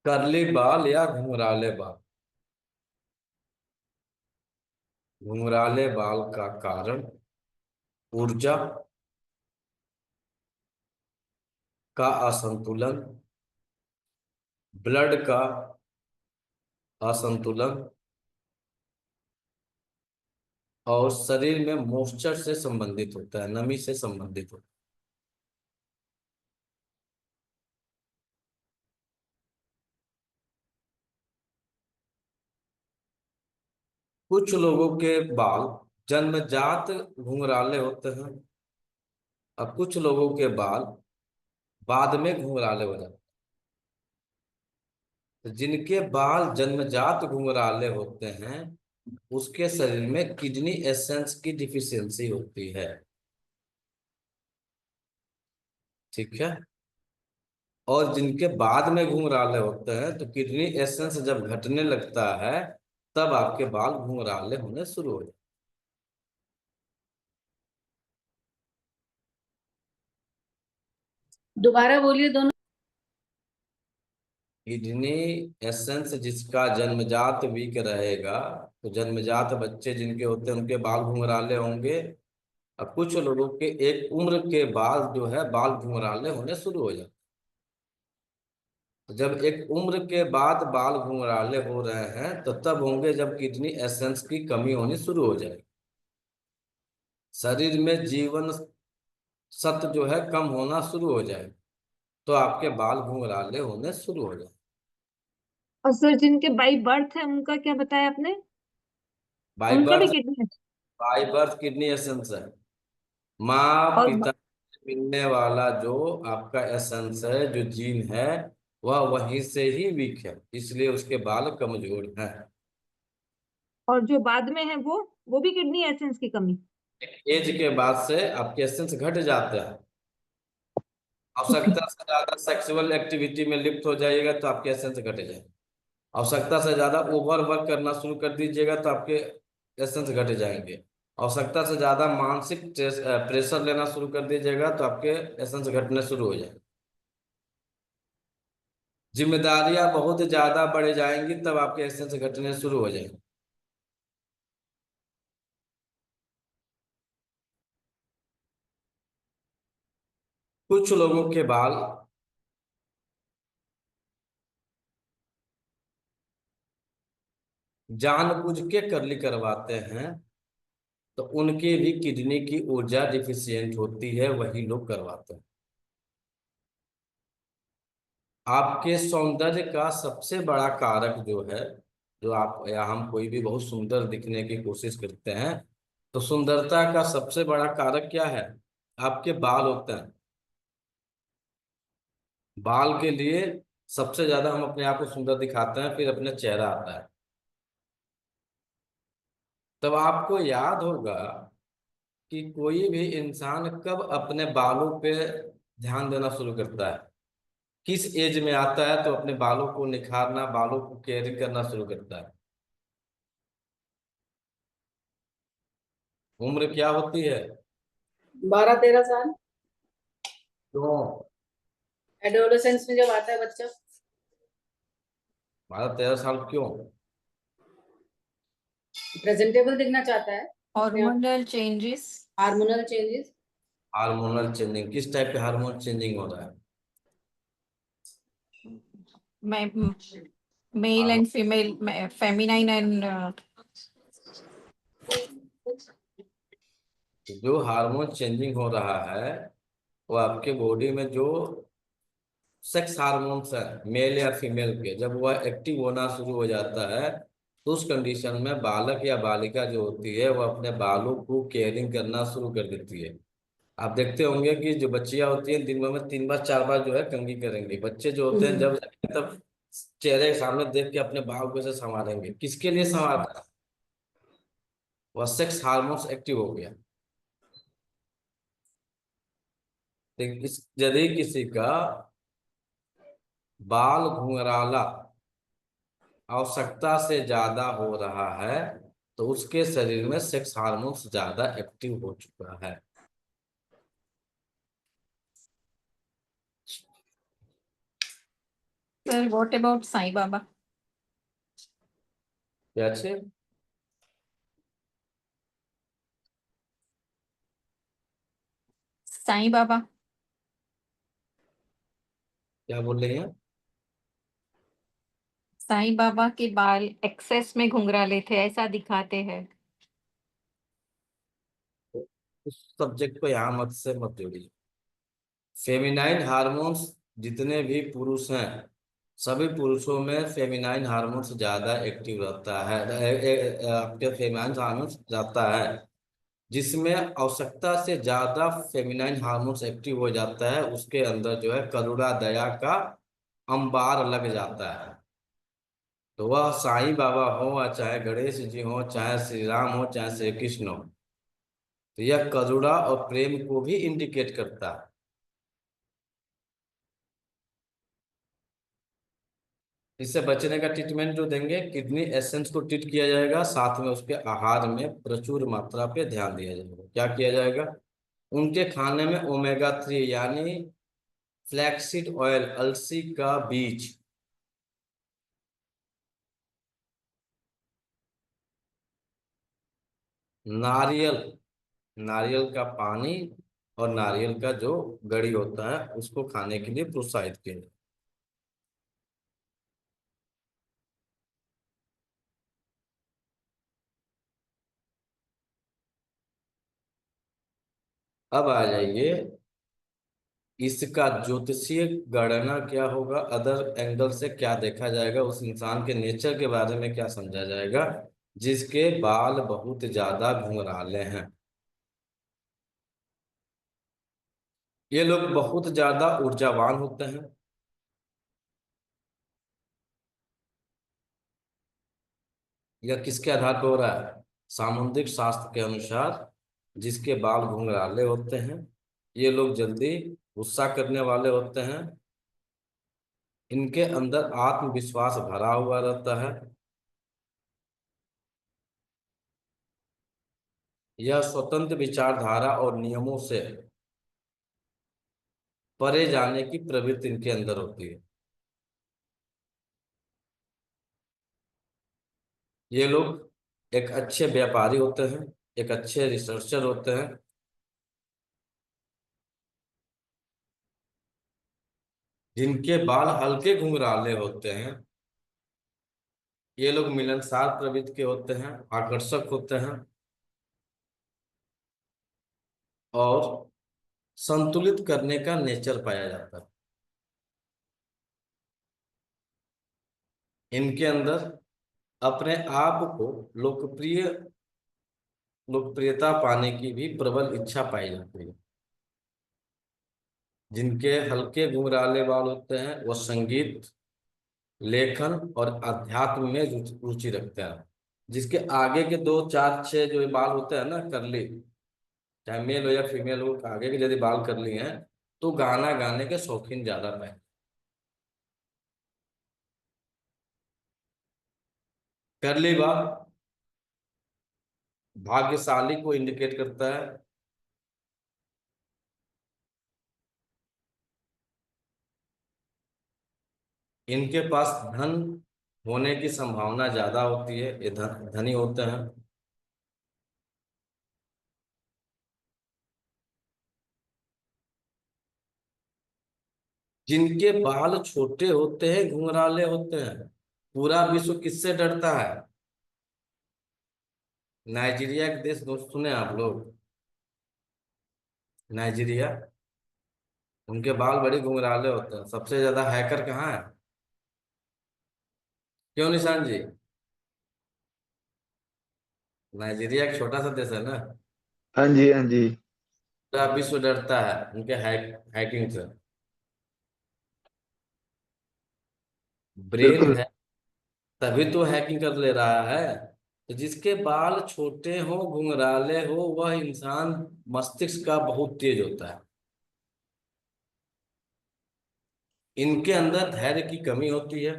करली बाल या घुंघराले बाल। घुंघराले बाल का कारण ऊर्जा का असंतुलन, ब्लड का असंतुलन और शरीर में मॉइस्चर से संबंधित होता है, नमी से संबंधित होता है। कुछ लोगों के बाल जन्मजात घुंघराले होते हैं और कुछ लोगों के बाल बाद में घुंघराले हो जाते हैं। तो जिनके बाल जन्मजात घुंघराले होते हैं उसके शरीर में किडनी एसेंस की डिफिशियंसी होती है। ठीक है। और जिनके बाद में घुंघराले होते हैं तो किडनी एसेंस जब घटने लगता है तब आपके बाल घुंघराले होने शुरू हो जाते दोबारा बोलिए दोनों। हैं। किडनी एसेंस जिसका जन्मजात वीक रहेगा, तो जन्मजात बच्चे जिनके होते हैं उनके बाल घुंघराले होंगे। और कुछ लोगों के एक उम्र के बाद जो है बाल घुंघराले होने शुरू हो जाते हैं। तो जब एक उम्र के बाद बाल घुंघराले हो रहे हैं तो तब होंगे जब किडनी एसेंस की कमी होनी शुरू हो जाएगी, शरीर में जीवन सत्व जो है कम होना शुरू हो जाए तो आपके बाल घुंघराले होने शुरू हो जाए। और सर जिनके बाई बर्थ है उनका क्या बताया आपने? बाय उनका भी बर्थ। किडनी है? बाय बर्थ किडनी एसेंस है। माँ और पिता से मिलने वाला जो आपका एसेंस है, जो जीन है, वह वहीं से ही वीक है, इसलिए उसके बाल कमजोर हैं। और जो बाद में है वो भी किडनी एसेंस की कमी? एज के बाद से आपके एसेंस घट जाते हैं। आवश्यकता से ज्यादा सेक्सुअल एक्टिविटी में लिप्त हो जाइएगा तो आपके एसेंस घट जाएंगे। आवश्यकता से ज्यादा ओवर वर्क करना शुरू कर दीजिएगा तो आपके एसेंस घट जाएंगे। आवश्यकता से ज्यादा मानसिक प्रेशर लेना शुरू कर दीजिएगा तो आपके एसेंस घटने शुरू हो जाएंगे। जिम्मेदारियां बहुत ज्यादा बढ़ जाएंगी तब आपके एसेंस घटने शुरू हो जाएंगे। कुछ लोगों के बाल जानबूझ के कर्ली करवाते हैं, तो उनके भी किडनी की ऊर्जा डिफिशियंट होती है, वही लोग करवाते हैं। आपके सौंदर्य का सबसे बड़ा कारक जो है, जो आप या हम कोई भी बहुत सुंदर दिखने की कोशिश करते हैं, तो सुंदरता का सबसे बड़ा कारक क्या है? आपके बाल होते हैं। बाल के लिए सबसे ज्यादा हम अपने आप को सुंदर दिखाते हैं, फिर अपने चेहरा आता है। तब आपको याद होगा कि कोई भी इंसान कब अपने बालों पे ध्यान देना शुरू करता है, किस एज में आता है तो अपने बालों को निखारना, बालों को केयरिंग करना शुरू करता है। उम्र क्या होती है? 12-13 साल। क्यों? एडोलेसेंस में जब आता है बच्चा। 12-13 साल क्यों? प्रेजेंटेबल दिखना चाहता है। Hormonal changes. Hormonal changes. Hormonal changing, किस टाइप के हार्मोन चेंजिंग हो रहा है? Male hormone and female, feminine and जो हार्मोन चेंजिंग हो रहा है वो आपके बॉडी में जो सेक्स हार्मोन्स है, मेल या फीमेल के, जब वह एक्टिव होना शुरू हो जाता है तो उस कंडीशन में बालक या बालिका जो होती है वह अपने बालों को केयरिंग करना शुरू कर देती है। आप देखते होंगे कि जो बच्चियां होती हैं दिन भर में 3 बार 4 बार जो है कंघी करेंगी। बच्चे जो होते हैं जब तब चेहरे के सामने देख के अपने बाल को ऐसे संवारेंगे, किसके लिए संवारता है? वह सेक्स हार्मोन्स एक्टिव हो गया। तो इस यदि किसी का बाल घुंघराला आवश्यकता से ज्यादा हो रहा है तो उसके शरीर में सेक्स हार्मोन्स ज्यादा एक्टिव हो चुका है। Sir, what about Sai Baba? क्या अच्छे? Sai Baba. क्या बोल रही हैं? साईं बाबा के बाल एक्सेस में घुंघराले थे, ऐसा दिखाते हैं। उस सब्जेक्ट को यहाँ मत से मत जोड़िए। फेमिनाइन हार्मोन्स जितने भी पुरुष हैं, सभी पुरुषों में फेमिनाइन हार्मोन्स ज्यादा एक्टिव रहता है। आपके फेमिनाइन हार्मोन्स जाता है, जिसमें आवश्यकता से ज्यादा फेमिनाइन हार्मोन्स एक्टिव हो जाता है, उसके अंदर जो है करुणा दया का अंबार लग जाता है। तो वह साईं बाबा हो, या चाहे गणेश जी हो, चाहे श्री राम हो, चाहे श्री कृष्ण हो, तो यह करुणा और प्रेम को भी इंडिकेट करता है। इससे बचने का ट्रीटमेंट जो देंगे, किडनी एसेंस को ट्रीट किया जाएगा, साथ में उसके आहार में प्रचुर मात्रा पे ध्यान दिया जाएगा। क्या किया जाएगा? उनके खाने में ओमेगा 3 यानी फ्लैक्सीड ऑयल, अलसी का बीज, नारियल, नारियल का पानी और नारियल का जो गड़ी होता है उसको खाने के लिए प्रोत्साहित किया जाए। अब आ जाइए, इसका ज्योतिषीय गणना क्या होगा, अदर एंगल से क्या देखा जाएगा, उस इंसान के नेचर के बारे में क्या समझा जाएगा जिसके बाल बहुत ज्यादा घुंघराले हैं। ये लोग बहुत ज्यादा ऊर्जावान होते हैं। यह किसके आधार पर हो रहा है? सामुद्रिक शास्त्र के अनुसार जिसके बाल घुंघराले होते हैं, ये लोग जल्दी गुस्सा करने वाले होते हैं। इनके अंदर आत्मविश्वास भरा हुआ रहता है। यह स्वतंत्र विचारधारा और नियमों से परे जाने की प्रवृत्ति इनके अंदर होती है। ये लोग एक अच्छे व्यापारी होते हैं, एक अच्छे रिसर्चर होते हैं। जिनके बाल हल्के घुंघराले होते हैं, ये लोग मिलनसार प्रवृत्ति के होते हैं, आकर्षक होते हैं और संतुलित करने का नेचर पाया जाता है इनके अंदर। अपने आप को लोकप्रियता पाने की भी प्रबल इच्छा पाई जाती है। जिनके हल्के घुंघराले बाल होते हैं वो संगीत, लेखन और अध्यात्म में रुचि रखते हैं। जिसके आगे के दो चार छह जो बाल होते हैं ना करली, चाहे मेल हो या फीमेल हो, आगे के यदि बाल करली हैं तो गाना गाने के शौकीन ज्यादा पाए। करली बाल भाग्यशाली को इंडिकेट करता है। इनके पास धन होने की संभावना ज्यादा होती है, ये धनी होते हैं। जिनके बाल छोटे होते हैं, घुंघराले होते हैं, पूरा विश्व किससे डरता है? नाइजीरिया के देश दोस्त सुने आप लोग? नाइजीरिया, उनके बाल बड़े घुंघराले होते हैं। सबसे ज्यादा हैकर कहाँ है? क्यों निशान जी? नाइजीरिया एक छोटा सा देश है ना। हाँ जी, हाँ जी। पूरा विश्व डरता है उनके हैकिंग से। ब्रेन बिल्कुल। है तभी तो हैकिंग कर ले रहा है। तो जिसके बाल छोटे हो, घुंघराले हो, वह इंसान मस्तिष्क का बहुत तेज होता है। इनके अंदर धैर्य की कमी होती है,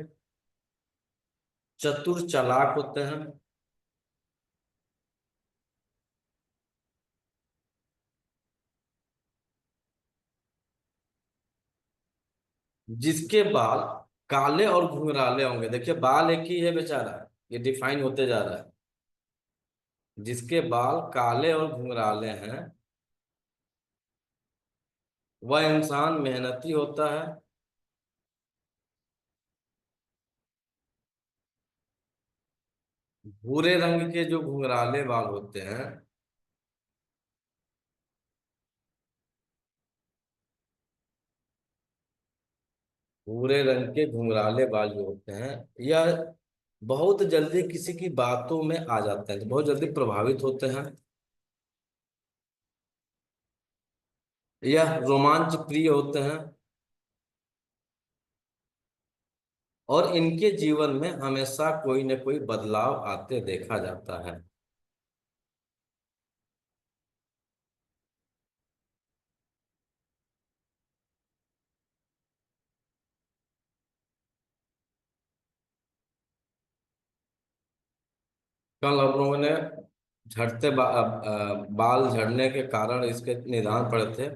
चतुर चालाक होते हैं। जिसके बाल काले और घुंघराले होंगे। देखिए बाल एक ही है बेचारा, ये डिफाइन होते जा रहा है। जिसके बाल काले और घुंघराले हैं वह इंसान मेहनती होता है, भूरे रंग के जो घुंघराले बाल होते हैं भूरे रंग के घुंघराले बाल जो होते हैं यह बहुत जल्दी किसी की बातों में आ जाते हैं, तो बहुत जल्दी प्रभावित होते हैं। यह रोमांच प्रिय होते हैं और इनके जीवन में हमेशा कोई न कोई बदलाव आते देखा जाता है। कल हम लोगों ने बाल झड़ने के कारण इसके निदान पढ़े थे।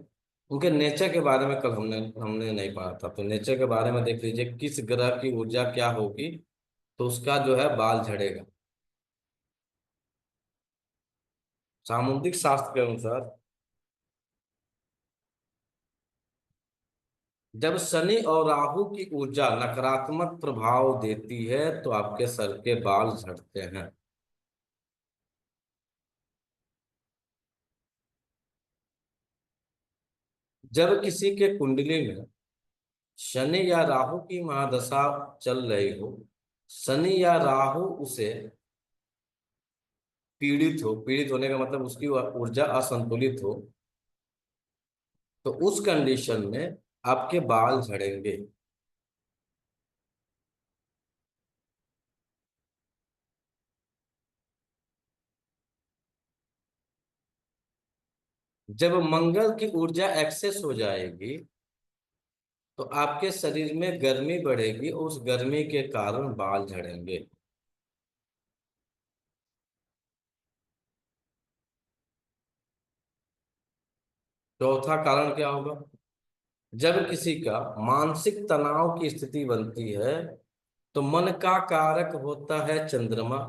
उनके नेचर के बारे में कल हमने हमने नहीं पढ़ा था, तो नेचर के बारे में देख लीजिए किस ग्रह की ऊर्जा क्या होगी तो उसका जो है बाल झड़ेगा। सामुद्रिक शास्त्र के अनुसार जब शनि और राहु की ऊर्जा नकारात्मक प्रभाव देती है तो आपके सर के बाल झड़ते हैं। जब किसी के कुंडली में शनि या राहु की महादशा चल रही हो, शनि या राहु उसे पीड़ित होने का मतलब उसकी ऊर्जा असंतुलित हो, तो उस कंडीशन में आपके बाल झड़ेंगे। जब मंगल की ऊर्जा एक्सेस हो जाएगी तो आपके शरीर में गर्मी बढ़ेगी और उस गर्मी के कारण बाल झड़ेंगे। चौथा कारण क्या होगा? जब किसी का मानसिक तनाव की स्थिति बनती है तो मन का कारक होता है चंद्रमा।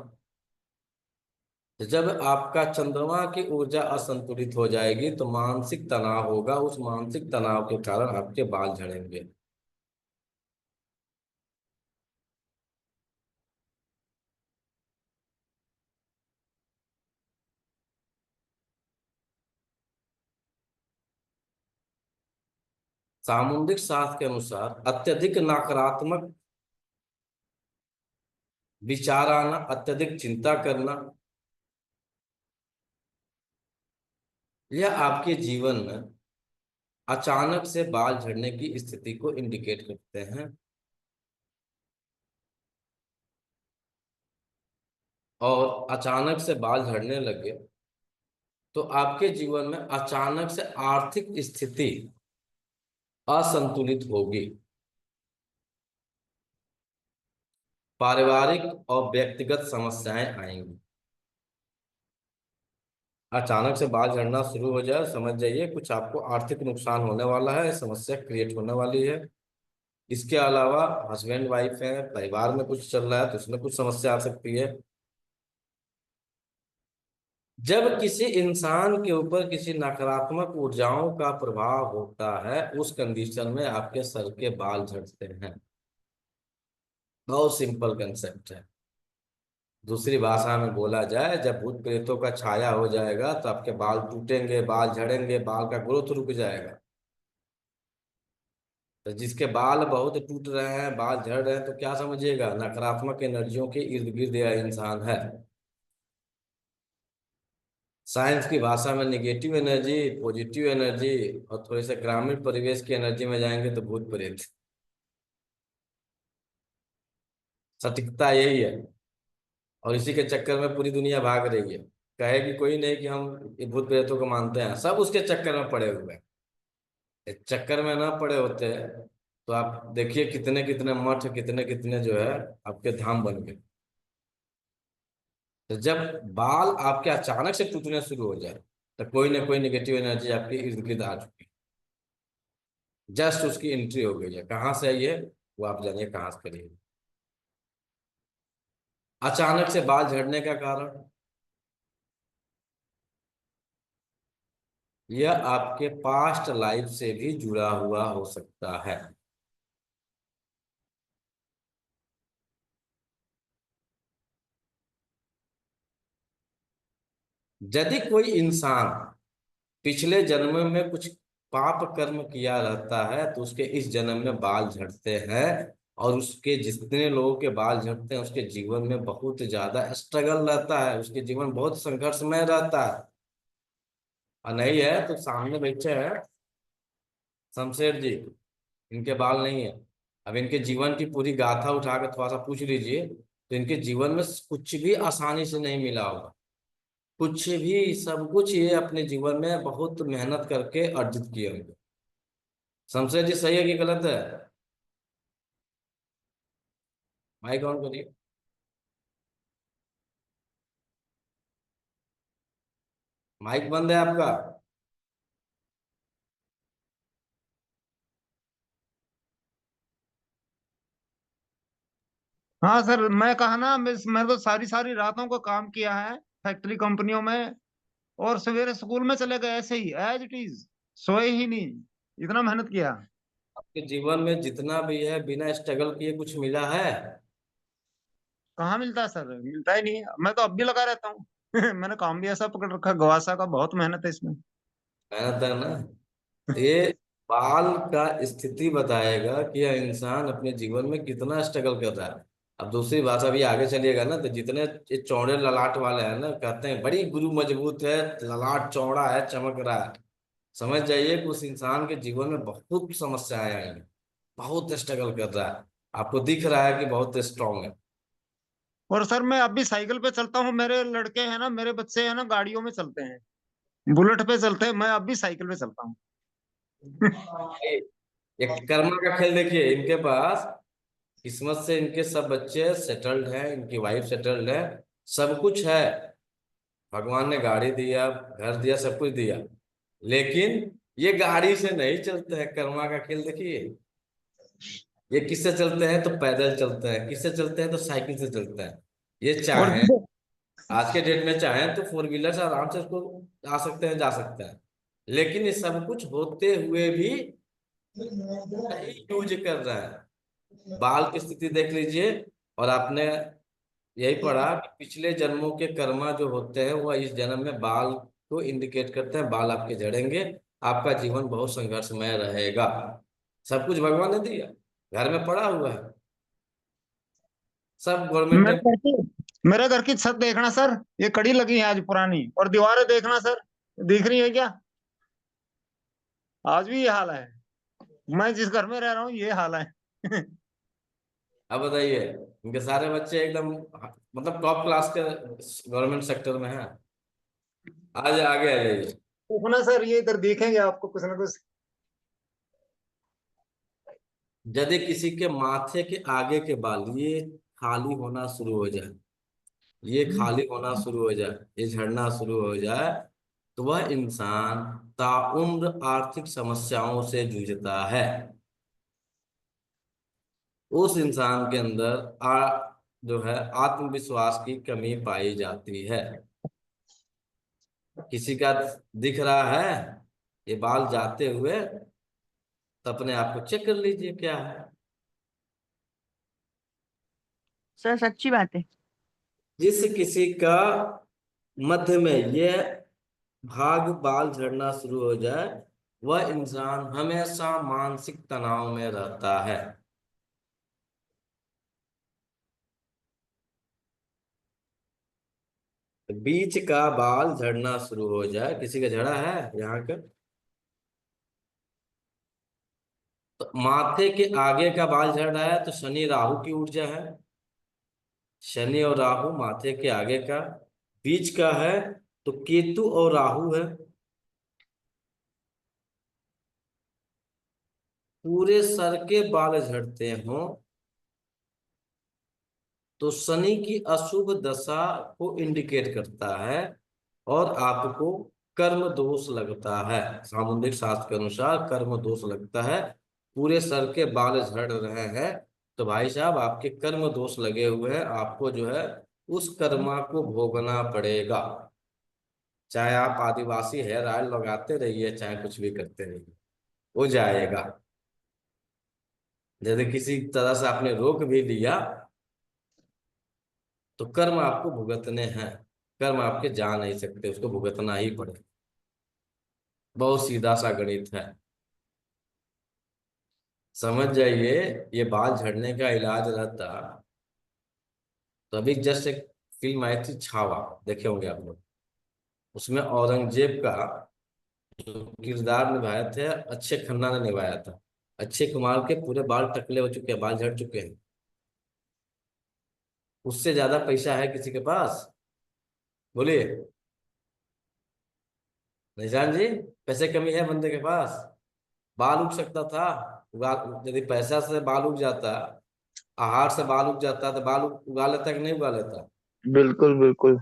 जब आपका चंद्रमा की ऊर्जा असंतुलित हो जाएगी तो मानसिक तनाव होगा, उस मानसिक तनाव के कारण आपके बाल झड़ेंगे। सामुद्रिक शास्त्र के अनुसार अत्यधिक नकारात्मक विचार आना, अत्यधिक चिंता करना, यह आपके जीवन में अचानक से बाल झड़ने की स्थिति को इंडिकेट करते हैं। और अचानक से बाल झड़ने लगे तो आपके जीवन में अचानक से आर्थिक स्थिति असंतुलित होगी, पारिवारिक और व्यक्तिगत समस्याएं आएंगी। अचानक से बाल झड़ना शुरू हो जाए समझ जाइए कुछ आपको आर्थिक नुकसान होने वाला है, समस्या क्रिएट होने वाली है। इसके अलावा हस्बैंड वाइफ है, परिवार में कुछ चल रहा है तो उसमें कुछ समस्या आ सकती है। जब किसी इंसान के ऊपर किसी नकारात्मक ऊर्जाओं का प्रभाव होता है उस कंडीशन में आपके सर के बाल झड़ते हैं। बहुत सिंपल कंसेप्ट है। दूसरी भाषा में बोला जाए, जब भूत प्रेतों का छाया हो जाएगा तो आपके बाल टूटेंगे, बाल झड़ेंगे, बाल का ग्रोथ रुक जाएगा। तो जिसके बाल बहुत टूट रहे हैं, बाल झड़ रहे हैं, तो क्या समझिएगा नकारात्मक एनर्जियों के इर्द गिर्द यह इंसान है। साइंस की भाषा में निगेटिव एनर्जी, पॉजिटिव एनर्जी और थोड़े से ग्रामीण परिवेश की एनर्जी में जाएंगे तो भूत प्रेत। सटीकता यही है और इसी के चक्कर में पूरी दुनिया भाग रही है। कहेगी कोई नहीं कि हम ये भूत प्रेतों को मानते हैं, सब उसके चक्कर में पड़े हुए हैं। इस चक्कर में ना पड़े होते तो आप देखिए कितने कितने मठ, कितने कितने जो है आपके धाम बन गए। तो जब बाल आपके अचानक से टूटने शुरू हो जाए तो कोई ना कोई नेगेटिव एनर्जी आपके इर्द गिर्द आ चुकी है, जस्ट उसकी एंट्री हो गई है। कहाँ से आई है? वो आप जानिए कहाँ से करिए। अचानक से बाल झड़ने का कारण, यह आपके पास्ट लाइफ से भी जुड़ा हुआ हो सकता है। यदि कोई इंसान पिछले जन्म में कुछ पाप कर्म किया रहता है तो उसके इस जन्म में बाल झड़ते हैं। और उसके जितने लोगों के बाल झड़ते हैं उसके जीवन में बहुत ज्यादा स्ट्रगल रहता है, उसके जीवन बहुत संघर्षमय रहता है। और नहीं है तो सामने बैठे हैं शमशेर जी, इनके बाल नहीं है। अब इनके जीवन की पूरी गाथा उठा के थोड़ा सा पूछ लीजिए तो इनके जीवन में कुछ भी आसानी से नहीं मिला होगा। कुछ भी, सब कुछ ये अपने जीवन में बहुत मेहनत करके अर्जित किए होंगे। शमशेर जी सही है कि गलत है? माइक ऑन करिए। माइक बंद है आपका। हाँ सर, मैं कहा ना, मैं तो सारी सारी रातों को काम किया है फैक्ट्री कंपनियों में। और सवेरे स्कूल में चले गए ऐसे ही एज इट इज, सोए ही नहीं, इतना मेहनत किया। आपके जीवन में जितना भी है बिना स्ट्रगल किए कुछ मिला है? कहाँ मिलता है सर, मिलता ही नहीं। मैं तो अब भी लगा रहता हूँ। मैंने काम भी ऐसा पकड़ रखा, गवासा का बहुत मेहनत है इसमें। मेहनत है ना। ये बाल का स्थिति बताएगा कि यह इंसान अपने जीवन में कितना स्ट्रगल कर रहा है। अब दूसरी भाषा भी आगे चलिएगा ना तो जितने ये चौड़े ललाट वाले हैं ना, कहते हैं बड़ी गुरु मजबूत है, ललाट चौड़ा है, चमक रहा है। समझ जाइए कि उस इंसान के जीवन में बहुत समस्याएं आई हैं, बहुत स्ट्रगल कर रहा है। आपको दिख रहा है कि बहुत स्ट्रांग है। और सर मैं अब भी साइकिल पे चलता हूँ, मेरे लड़के हैं ना, मेरे बच्चे हैं ना, गाड़ियों में चलते हैं, बुलेट पे चलते हैं, मैं अब भी साइकिल पे चलता हूँ। एक कर्मा का खेल देखिए, इनके पास किस्मत से इनके सब बच्चे सेटल्ड हैं, इनकी वाइफ सेटल्ड है, सब कुछ है। भगवान ने गाड़ी दिया, घर दिया, सब कुछ दिया, लेकिन ये गाड़ी से नहीं चलते हैं। कर्मा का खेल देखिए। ये किससे चलते हैं तो पैदल चलते हैं, किससे चलते हैं तो साइकिल से चलते हैं। ये और चाहे आज के डेट में चाहें तो फोर व्हीलर से आराम से उसको आ सकते हैं, जा सकते हैं। लेकिन ये सब कुछ होते हुए भी नहीं यूज कर रहा है। बाल की स्थिति देख लीजिए। और आपने यही पढ़ा कि पिछले जन्मों के कर्मा जो होते हैं वह इस जन्म में बाल को इंडिकेट करते हैं। बाल आपके झड़ेंगे, आपका जीवन बहुत संघर्षमय रहेगा। सब कुछ भगवान ने दिया, घर में पड़ा हुआ है, सब गवर्नमेंट मेरे ने। घर की मेरे घर की छत देखना सर, ये कड़ी लगी है आज पुरानी, और दीवारें देखना सर, दिख रही है क्या? आज भी ये हाल है। मैं जिस घर में रह रहा हूँ ये हाल है। अब बताइए, इनके सारे बच्चे एकदम मतलब टॉप क्लास के गवर्नमेंट सेक्टर में है। आज आगे आ जाइए। देखना सर, ये इधर दिखेंगे आपको कुछ ना कुछ। यदि किसी के माथे के आगे के बाल ये खाली होना शुरू हो जाए, ये खाली होना शुरू हो जाए, ये झड़ना शुरू हो जाए, तो वह इंसान ताउम्र आर्थिक समस्याओं से जूझता है। उस इंसान के अंदर जो है आत्मविश्वास की कमी पाई जाती है। किसी का दिख रहा है ये बाल जाते हुए, तो अपने आप को चेक कर लीजिए क्या है। सर सच्ची बात है। जिस किसी का मध्य में ये भाग बाल झड़ना शुरू हो जाए, वह इंसान हमेशा मानसिक तनाव में रहता है। तो बीच का बाल झड़ना शुरू हो जाए, किसी का झड़ा है यहाँ का, तो माथे के आगे का बाल झड़ रहा है तो शनि राहु की ऊर्जा है। शनि और राहु माथे के आगे का, बीच का है तो केतु और राहु है। पूरे सर के बाल झड़ते हों तो शनि की अशुभ दशा को इंडिकेट करता है और आपको कर्म दोष लगता है। सामुद्रिक शास्त्र के अनुसार कर्म दोष लगता है। पूरे सर के बाल झड़ रहे हैं तो भाई साहब आपके कर्म दोष लगे हुए हैं, आपको जो है उस कर्मा को भोगना पड़ेगा। चाहे आप आदिवासी हेयर ऑयल लगाते रहिए, चाहे कुछ भी करते रहिए, हो जाएगा। यदि किसी तरह से आपने रोक भी लिया तो कर्म आपको भुगतने हैं। कर्म आपके जा नहीं सकते, उसको भुगतना ही पड़ेगा। बहुत सीधा सा गणित है, समझ जाइए। ये बाल झड़ने का इलाज रहता तो अभी जस्ट एक फिल्म आई थी छावा, देखे होंगे आप लोग। उसमें औरंगजेब का जो किरदार निभाया थे, अक्षय खन्ना ने निभाया था। अक्षय कुमार के पूरे बाल टकले हो चुके हैं, बाल झड़ चुके हैं। उससे ज्यादा पैसा है किसी के पास? बोलिए निशान जी, पैसे कमी है बंदे के पास? बाल उग सकता था, उगा। यदि पैसा से बाल उग जाता, आहार से बाल उग जाता, तो बाल उगा लेता कि नहीं उगा लेता? बिल्कुल बिल्कुल।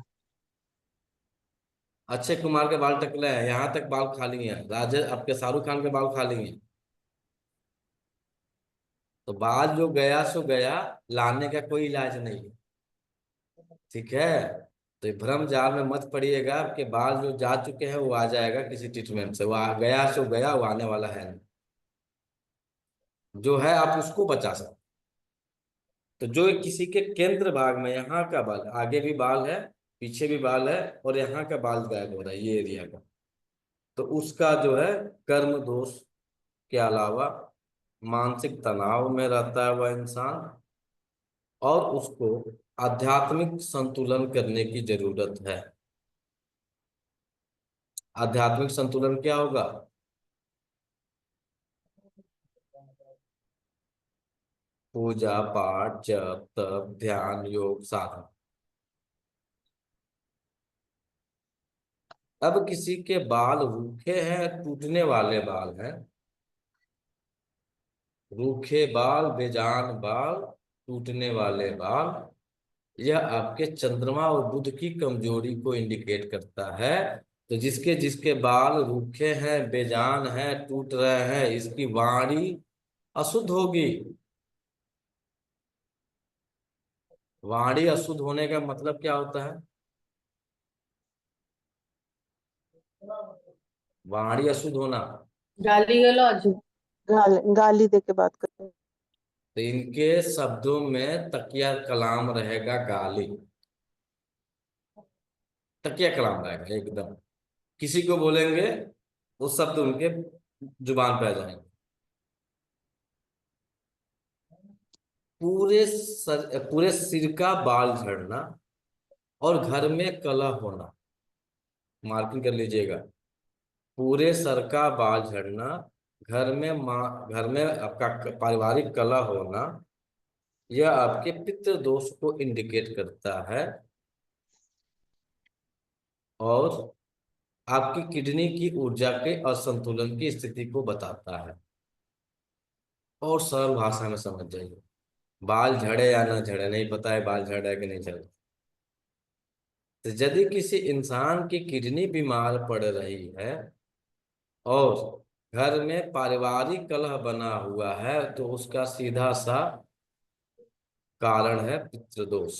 अक्षय कुमार के बाल टकले हैं, यहाँ तक बाल खाली हैं, राजे आपके शाहरुख खान के बाल खाली हैं। तो बाल जो गया सो गया, लाने का कोई इलाज नहीं है। ठीक है? तो ये भ्रम जाल में मत पड़िएगा कि बाल जो जा चुके हैं वो आ जाएगा किसी ट्रीटमेंट से। वो आ गया सो गया, वो आने वाला है नहीं। जो है आप उसको बचा सकते। तो जो किसी के केंद्र भाग में यहाँ का बाल, आगे भी बाल है, पीछे भी बाल है, और यहाँ का बाल गायब हो रहा है, ये एरिया का, तो उसका जो है कर्म दोष के अलावा मानसिक तनाव में रहता है वह इंसान, और उसको आध्यात्मिक संतुलन करने की जरूरत है। आध्यात्मिक संतुलन क्या होगा? पूजा पाठ, जप तप, ध्यान, योग, साधना। अब किसी के बाल रूखे हैं, टूटने वाले बाल हैं, रूखे बाल, बेजान बाल, टूटने वाले बाल, यह आपके चंद्रमा और बुध की कमजोरी को इंडिकेट करता है। तो जिसके जिसके बाल रूखे हैं, बेजान हैं, टूट रहे हैं, इसकी वाणी अशुद्ध होगी। वाणी अशुद्ध होने का मतलब क्या होता है? वाणी अशुद्ध होना। गाली गलौज। गाली दे के बात करते हैं। तो इनके शब्दों में तकिया कलाम रहेगा, गाली। तकिया कलाम रहेगा एकदम। किसी को बोलेंगे वो शब्द उनके जुबान पे आ जाएंगे। पूरे सिर का बाल झड़ना और घर में कलह होना, मार्किंग कर लीजिएगा। पूरे सर का बाल झड़ना, घर में आपका पारिवारिक कलह होना, यह आपके पितृ दोष को इंडिकेट करता है, और आपकी किडनी की ऊर्जा के असंतुलन की स्थिति को बताता है। और सरल भाषा में समझ जाइए, बाल झड़े या ना झड़े, नहीं पता है बाल झड़ रहा है कि नहीं झड़ रहा। तो यदि किसी इंसान की किडनी बीमार पड़ रही है और घर में पारिवारिक कलह बना हुआ है, तो उसका सीधा सा कारण है पितृदोष,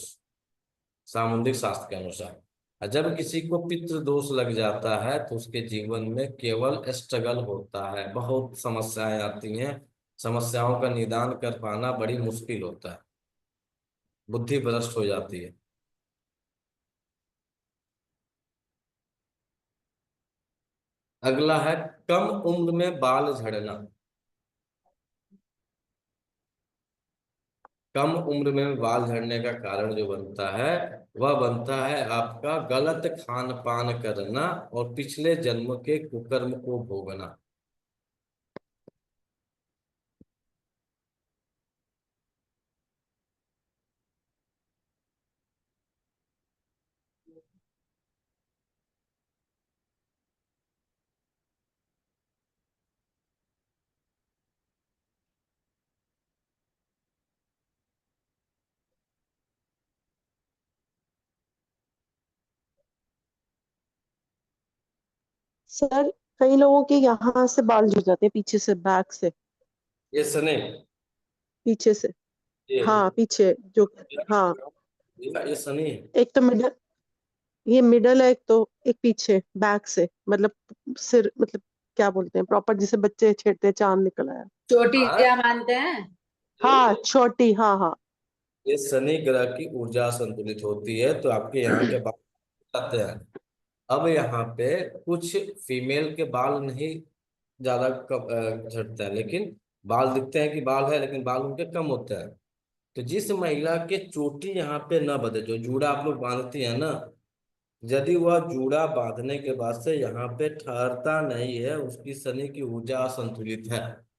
सामुद्रिक शास्त्र के अनुसार। और जब किसी को पितृदोष लग जाता है तो उसके जीवन में केवल स्ट्रगल होता है, बहुत समस्याएं आती हैं। समस्याओं का निदान कर पाना बड़ी मुश्किल होता है, बुद्धि भ्रष्ट हो जाती है। अगला है कम उम्र में बाल झड़ना। कम उम्र में बाल झड़ने का कारण जो बनता है, वह बनता है आपका गलत खान पान करना और पिछले जन्म के कुकर्म को भोगना। सर, कई लोगों के यहाँ से बाल गिर जाते हैं, पीछे से, बैक से, ये सने पीछे से। ये हाँ पीछे जो, हाँ ये शनि है। एक तो मिडल, ये मिडल है, एक तो एक पीछे बैक से, मतलब सिर, मतलब क्या बोलते हैं प्रॉपर, जिसे बच्चे छेड़ते हैं, चांद निकल आया। चोटी हाँ, क्या मानते हैं? हाँ छोटी, हाँ हाँ। ये शनि ग्रह की ऊर्जा संतुलित होती है तो आपके यहाँ के बाल आते हैं। अब यहाँ पे कुछ फीमेल के बाल नहीं ज्यादा झड़ते हैं, लेकिन बाल दिखते हैं कि बाल है, लेकिन बाल उनके कम होते हैं। तो जिस महिला के चोटी यहाँ पे न बंधे, जो जूड़ा आप लोग बांधती है ना, यदि वह जूड़ा बांधने के बाद से यहाँ पे ठहरता नहीं है, उसकी शनि की ऊर्जा असंतुलित है।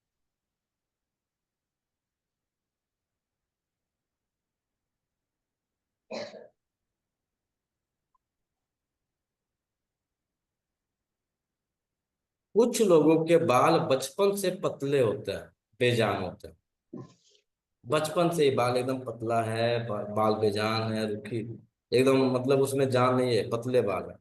कुछ लोगों के बाल बचपन से पतले होते हैं, बेजान होते हैं। बचपन से ही बाल एकदम पतला है, बाल बेजान है, रुखी एकदम, मतलब उसमें जान नहीं है, पतले बाल है।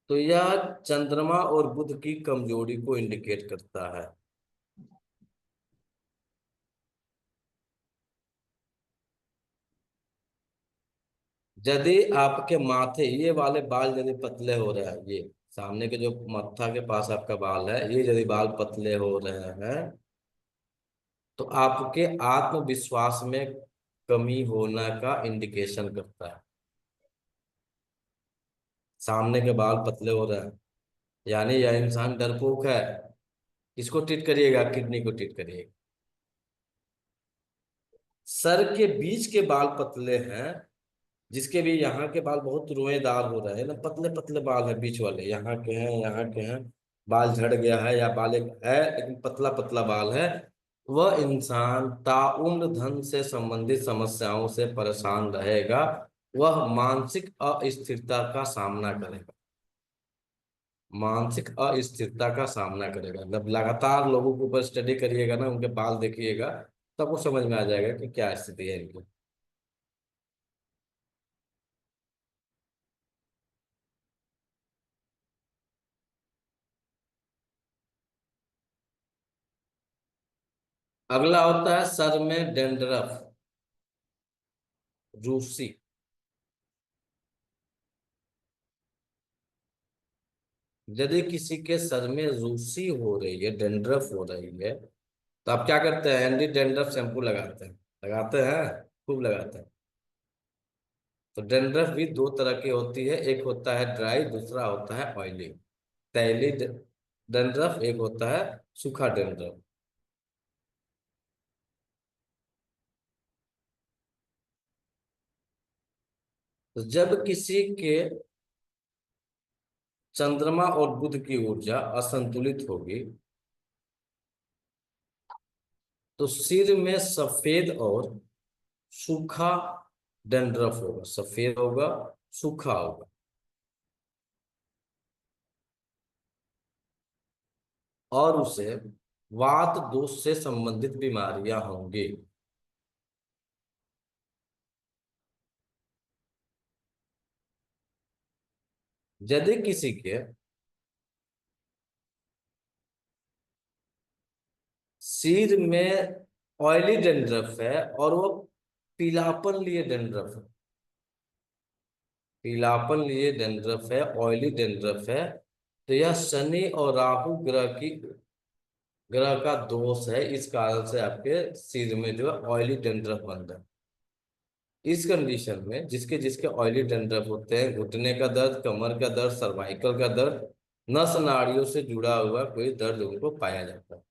तो यह चंद्रमा और बुध की कमजोरी को इंडिकेट करता है। यदि आपके माथे ये वाले बाल यदि पतले हो रहे हैं, ये सामने के जो मत्था के पास आपका बाल है, ये यदि बाल पतले हो रहे हैं, तो आपके आत्मविश्वास में कमी होने का इंडिकेशन करता है। सामने के बाल पतले हो रहे हैं यानी यह इंसान डरपोक है। इसको ट्रीट करिएगा, किडनी को ट्रीट करिएगा। सर के बीच के बाल पतले हैं, जिसके भी यहाँ के बाल बहुत रोएदार हो रहे हैं ना, पतले पतले बाल है बीच वाले, यहाँ के हैं, यहाँ के हैं, बाल झड़ गया है या बाल एक है लेकिन पतला पतला बाल है, वह इंसान ताउम्र धन से संबंधित समस्याओं से परेशान रहेगा। वह मानसिक अस्थिरता का सामना करेगा, मानसिक अस्थिरता का सामना करेगा। जब लगातार लोगों के ऊपर स्टडी करिएगा ना, उनके बाल देखिएगा, तब वो समझ में आ जाएगा कि क्या स्थिति है इनकी। अगला होता है सर में डेंड्रफ, रूसी। यदि किसी के सर में रूसी हो रही है, डेंड्रफ हो रही है, तो आप क्या करते हैं? एंटी डेंड्रफ शैम्पू लगाते हैं, लगाते हैं, खूब लगाते हैं। तो डेंड्रफ भी दो तरह की होती है, एक होता है ड्राई, दूसरा होता है ऑयली। तैली डेंड्रफ, एक होता है सूखा डेंड्रफ। तो जब किसी के चंद्रमा और बुध की ऊर्जा असंतुलित होगी, तो सिर में सफेद और सूखा डैंड्रफ होगा, सफेद होगा, सूखा होगा। और उसे वात दोष से संबंधित बीमारियां होंगी। यदि किसी के सिर में ऑयली डैंड्रफ है और वो पीलापन लिए डैंड्रफ है, पीलापन लिए डैंड्रफ है, ऑयली डैंड्रफ है, तो यह शनि और राहु ग्रह का दोष है। इस कारण से आपके सिर में जो है ऑयली डैंड्रफ बन रहा है। इस कंडीशन में जिसके जिसके ऑयली डैंड्रफ होते हैं, घुटने का दर्द, कमर का दर्द, सर्वाइकल का दर्द, नस नाड़ियों से जुड़ा हुआ कोई दर्द उनको पाया जाता है।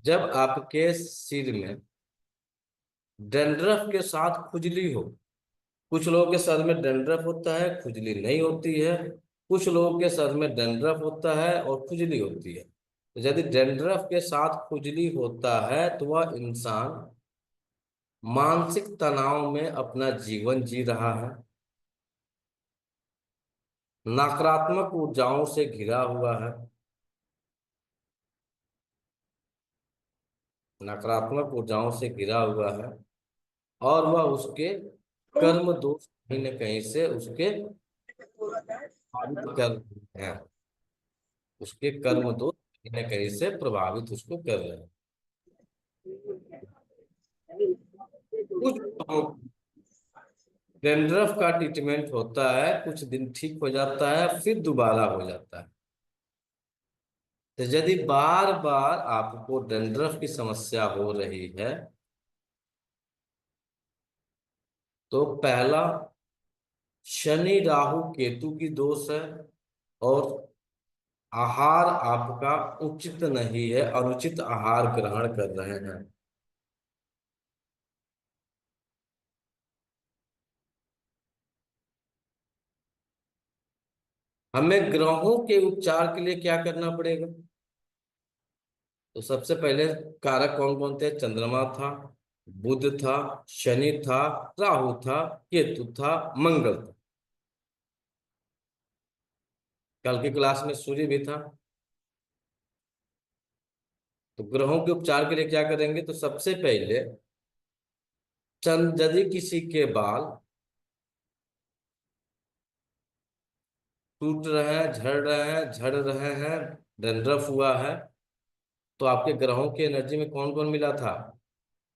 जब आपके सिर में डैंड्रफ के साथ खुजली हो, कुछ लोगों के सर में डैंड्रफ होता है, खुजली नहीं होती है। कुछ लोगों के सर में डैंड्रफ होता है और खुजली होती है। तो यदि डैंड्रफ के साथ खुजली होता है, तो वह इंसान मानसिक तनाव में अपना जीवन जी रहा है, नकारात्मक ऊर्जाओं से घिरा हुआ है, नकारात्मक ऊर्जाओं से घिरा हुआ है, और वह उसके कर्म दोष कहीं न कहीं से उसके प्रभावित कर रहे हैं, उसके कर्म दोष कहीं न कहीं से प्रभावित उसको कर रहे हैं। कुछ डैंड्रफ का ट्रीटमेंट होता है, कुछ दिन ठीक हो जाता है, फिर दोबारा हो जाता है। तो यदि बार बार आपको डैंड्रफ की समस्या हो रही है, तो पहला शनि राहु केतु की दोष है, और आहार आपका उचित नहीं है, अनुचित आहार ग्रहण कर रहे हैं। हमें ग्रहों के उपचार के लिए क्या करना पड़ेगा? तो सबसे पहले कारक कौन कौन थे? चंद्रमा था, बुध था, शनि था, राहु था, केतु था, मंगल था। कल की क्लास में सूर्य भी था। तो ग्रहों के उपचार के लिए क्या करेंगे? तो सबसे पहले यदि किसी के बाल टूट रहे हैं, झड़ रहे हैं, डैंड्रफ हुआ है, तो आपके ग्रहों की एनर्जी में कौन कौन मिला था?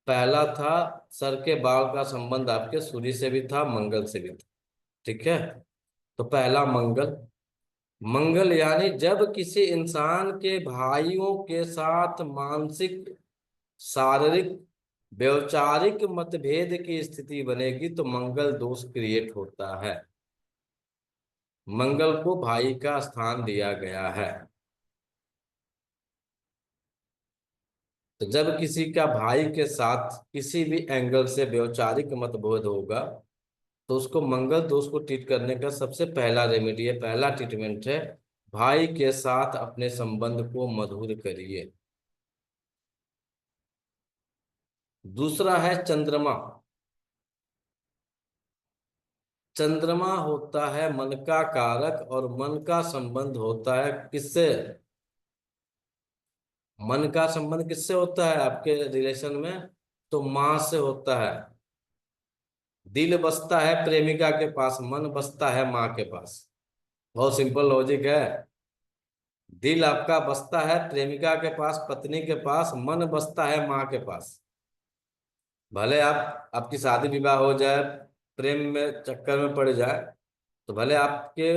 पहला था, सर के बाल का संबंध आपके सूर्य से भी था, मंगल से भी था। ठीक है, तो पहला मंगल। मंगल यानी जब किसी इंसान के भाइयों के साथ मानसिक, शारीरिक, वैचारिक मतभेद की स्थिति बनेगी तो मंगल दोष क्रिएट होता है। मंगल को भाई का स्थान दिया गया है। तो जब किसी का भाई के साथ किसी भी एंगल से वैचारिक मतभेद होगा, तो उसको मंगल दोष को ट्रीट करने का सबसे पहला रेमेडी है, पहला ट्रीटमेंट है, भाई के साथ अपने संबंध को मधुर करिए। दूसरा है चंद्रमा। चंद्रमा होता है मन का कारक, और मन का संबंध होता है किससे? मन का संबंध किससे होता है आपके रिलेशन में? तो माँ से होता है। दिल बसता है प्रेमिका के पास, मन बसता है माँ के पास। बहुत सिंपल लॉजिक है। दिल आपका बसता है प्रेमिका के पास, पत्नी के पास, मन बसता है माँ के पास। भले आपकी शादी विवाह हो जाए, प्रेम में चक्कर में पड़ जाए, तो भले आपके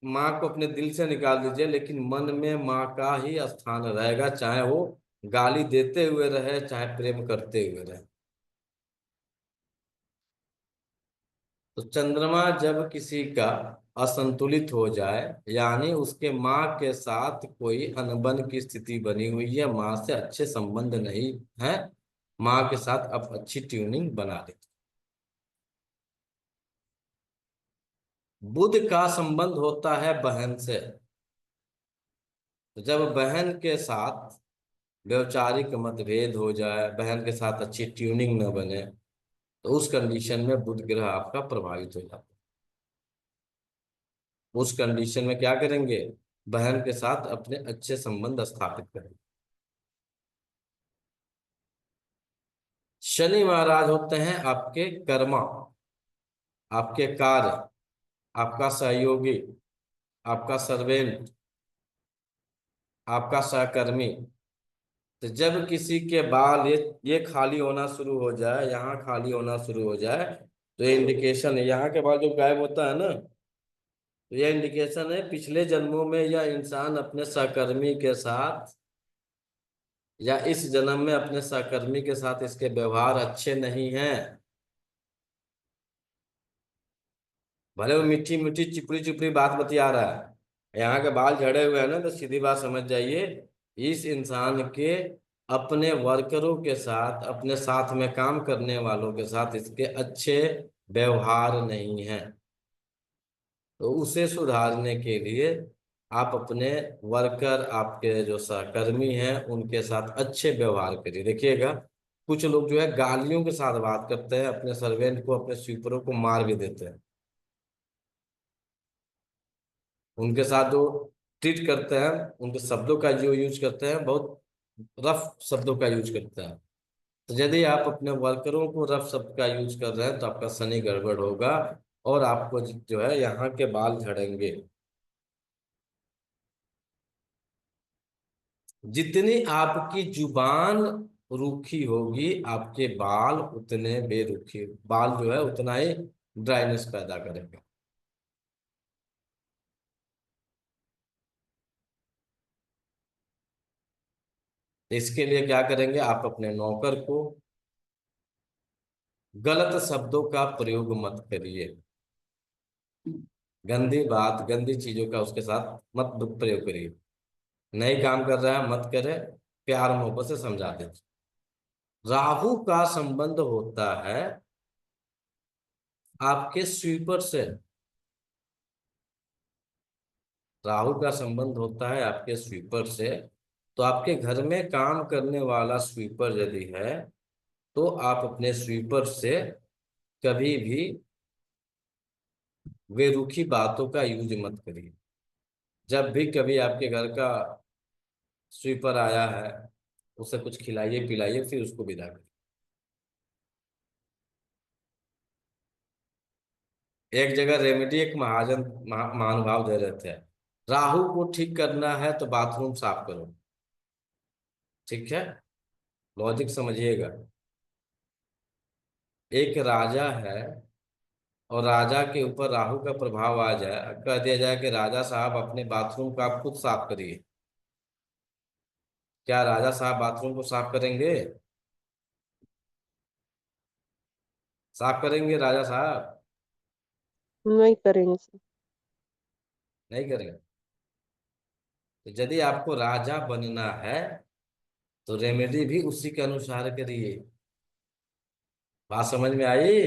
माँ को अपने दिल से निकाल दीजिए, लेकिन मन में माँ का ही स्थान रहेगा, चाहे वो गाली देते हुए रहे, चाहे प्रेम करते हुए रहे। तो चंद्रमा जब किसी का असंतुलित हो जाए, यानी उसके माँ के साथ कोई अनबन की स्थिति बनी हुई है, माँ से अच्छे संबंध नहीं है, माँ के साथ अब अच्छी ट्यूनिंग बना दे। बुध का संबंध होता है बहन से। तो जब बहन के साथ वैचारिक मतभेद हो जाए, बहन के साथ अच्छी ट्यूनिंग न बने, तो उस कंडीशन में बुध ग्रह आपका प्रभावित हो जाता है। उस कंडीशन में क्या करेंगे? बहन के साथ अपने अच्छे संबंध स्थापित करेंगे। शनि महाराज होते हैं आपके कर्मा, आपके कार्य, आपका सहयोगी, आपका सर्वेंट, आपका सहकर्मी। तो जब किसी के बाल ये खाली होना शुरू हो जाए, यहाँ खाली होना शुरू हो जाए, तो ये इंडिकेशन है, यहाँ के बाल जो गायब होता है ना, तो यह इंडिकेशन है पिछले जन्मों में यह इंसान अपने सहकर्मी के साथ, या इस जन्म में अपने सहकर्मी के साथ इसके व्यवहार अच्छे नहीं हैं। भले वो मीठी मीठी चिपड़ी चिपड़ी बात बतिया रहा है, यहाँ के बाल झड़े हुए हैं ना, तो सीधी बात समझ जाइए, इस इंसान के अपने वर्करों के साथ, अपने साथ में काम करने वालों के साथ इसके अच्छे व्यवहार नहीं हैं। तो उसे सुधारने के लिए आप अपने वर्कर, आपके जो सहकर्मी हैं, उनके साथ अच्छे व्यवहार करिए। देखिएगा, कुछ लोग जो है गालियों के साथ बात करते हैं, अपने सर्वेंट को, अपने स्वीपरों को मार भी देते हैं। उनके साथ जो ट्रीट करते हैं, उनके शब्दों का जो यूज करते हैं, बहुत रफ शब्दों का यूज करते हैं। तो यदि आप अपने वर्करों को रफ शब्द का यूज कर रहे हैं तो आपका शनि गड़बड़ होगा और आपको जो है यहाँ के बाल झड़ेंगे। जितनी आपकी जुबान रूखी होगी आपके बाल उतने बेरुखी, बाल जो है उतना ही ड्राइनेस पैदा करेगा। इसके लिए क्या करेंगे, आप अपने नौकर को गलत शब्दों का प्रयोग मत करिए, गंदी बात गंदी चीजों का उसके साथ मत प्रयोग करिए। नहीं काम कर रहा है मत करे, प्यार मोहब्बत से समझा दीजिए। राहु का संबंध होता है आपके स्वीपर से, राहु का संबंध होता है आपके स्वीपर से। तो आपके घर में काम करने वाला स्वीपर यदि है तो आप अपने स्वीपर से कभी भी बेरुखी बातों का यूज मत करिए। जब भी कभी आपके घर का स्वीपर आया है उसे कुछ खिलाइए पिलाइए फिर उसको विदा करिए। एक जगह रेमेडी एक महानुभाव दे रहे थे, राहु को ठीक करना है तो बाथरूम साफ करो। ठीक है, लॉजिक समझिएगा। एक राजा है और राजा के ऊपर राहु का प्रभाव आ जाए, कह दिया जाए कि राजा साहब अपने बाथरूम का आप खुद साफ करिए, क्या राजा साहब बाथरूम को साफ करेंगे? साफ करेंगे राजा साहब? नहीं करेंगे सर। नहीं करेंगे। तो यदि आपको राजा बनना है तो रेमेडी भी उसी के अनुसार करिए। बात समझ में आई?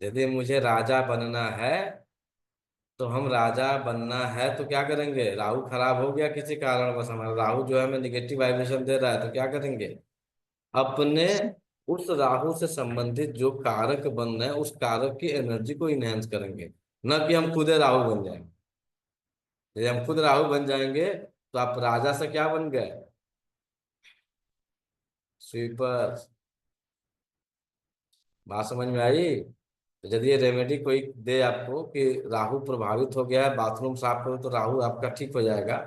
यदि मुझे राजा बनना है तो हम राजा बनना है तो क्या करेंगे, राहु खराब हो गया किसी कारणवश, हमारा राहु जो है हमें निगेटिव वाइब्रेशन दे रहा है तो क्या करेंगे, अपने उस राहु से संबंधित जो कारक बन रहे हैं उस कारक की एनर्जी को इनहेंस करेंगे, न कि हम खुद राहु बन जाएंगे। यदि हम खुद राहु बन जाएंगे तो आप राजा से क्या बन गए, स्वीपर। बात समझ में आई? तो यदि ये रेमेडी कोई दे आपको कि राहु प्रभावित हो गया है बाथरूम साफ करो तो राहु आपका ठीक हो जाएगा,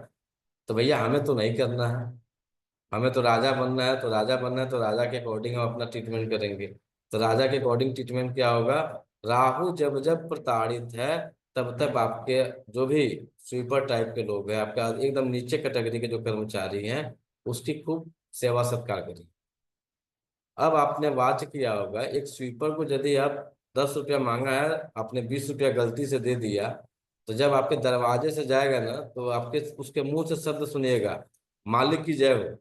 तो भैया हमें तो नहीं करना है, हमें तो राजा बनना है। तो राजा बनना है तो राजा के अकॉर्डिंग हम अपना ट्रीटमेंट करेंगे। तो राजा के अकॉर्डिंग ट्रीटमेंट क्या होगा, राहु जब जब प्रताड़ित है तब तब आपके जो भी स्वीपर टाइप के लोग हैं, आपका एकदम नीचे कैटेगरी के जो कर्मचारी हैं, उसकी खूब सेवा सत्कार करिए। अब आपने वाच किया होगा एक स्वीपर को यदि आप 10 रुपया मांगा है, आपने 20 रुपया गलती से दे दिया, तो जब आपके दरवाजे से जाएगा ना तो आपके उसके मुंह से शब्द सुनिएगा, मालिक की जय हो।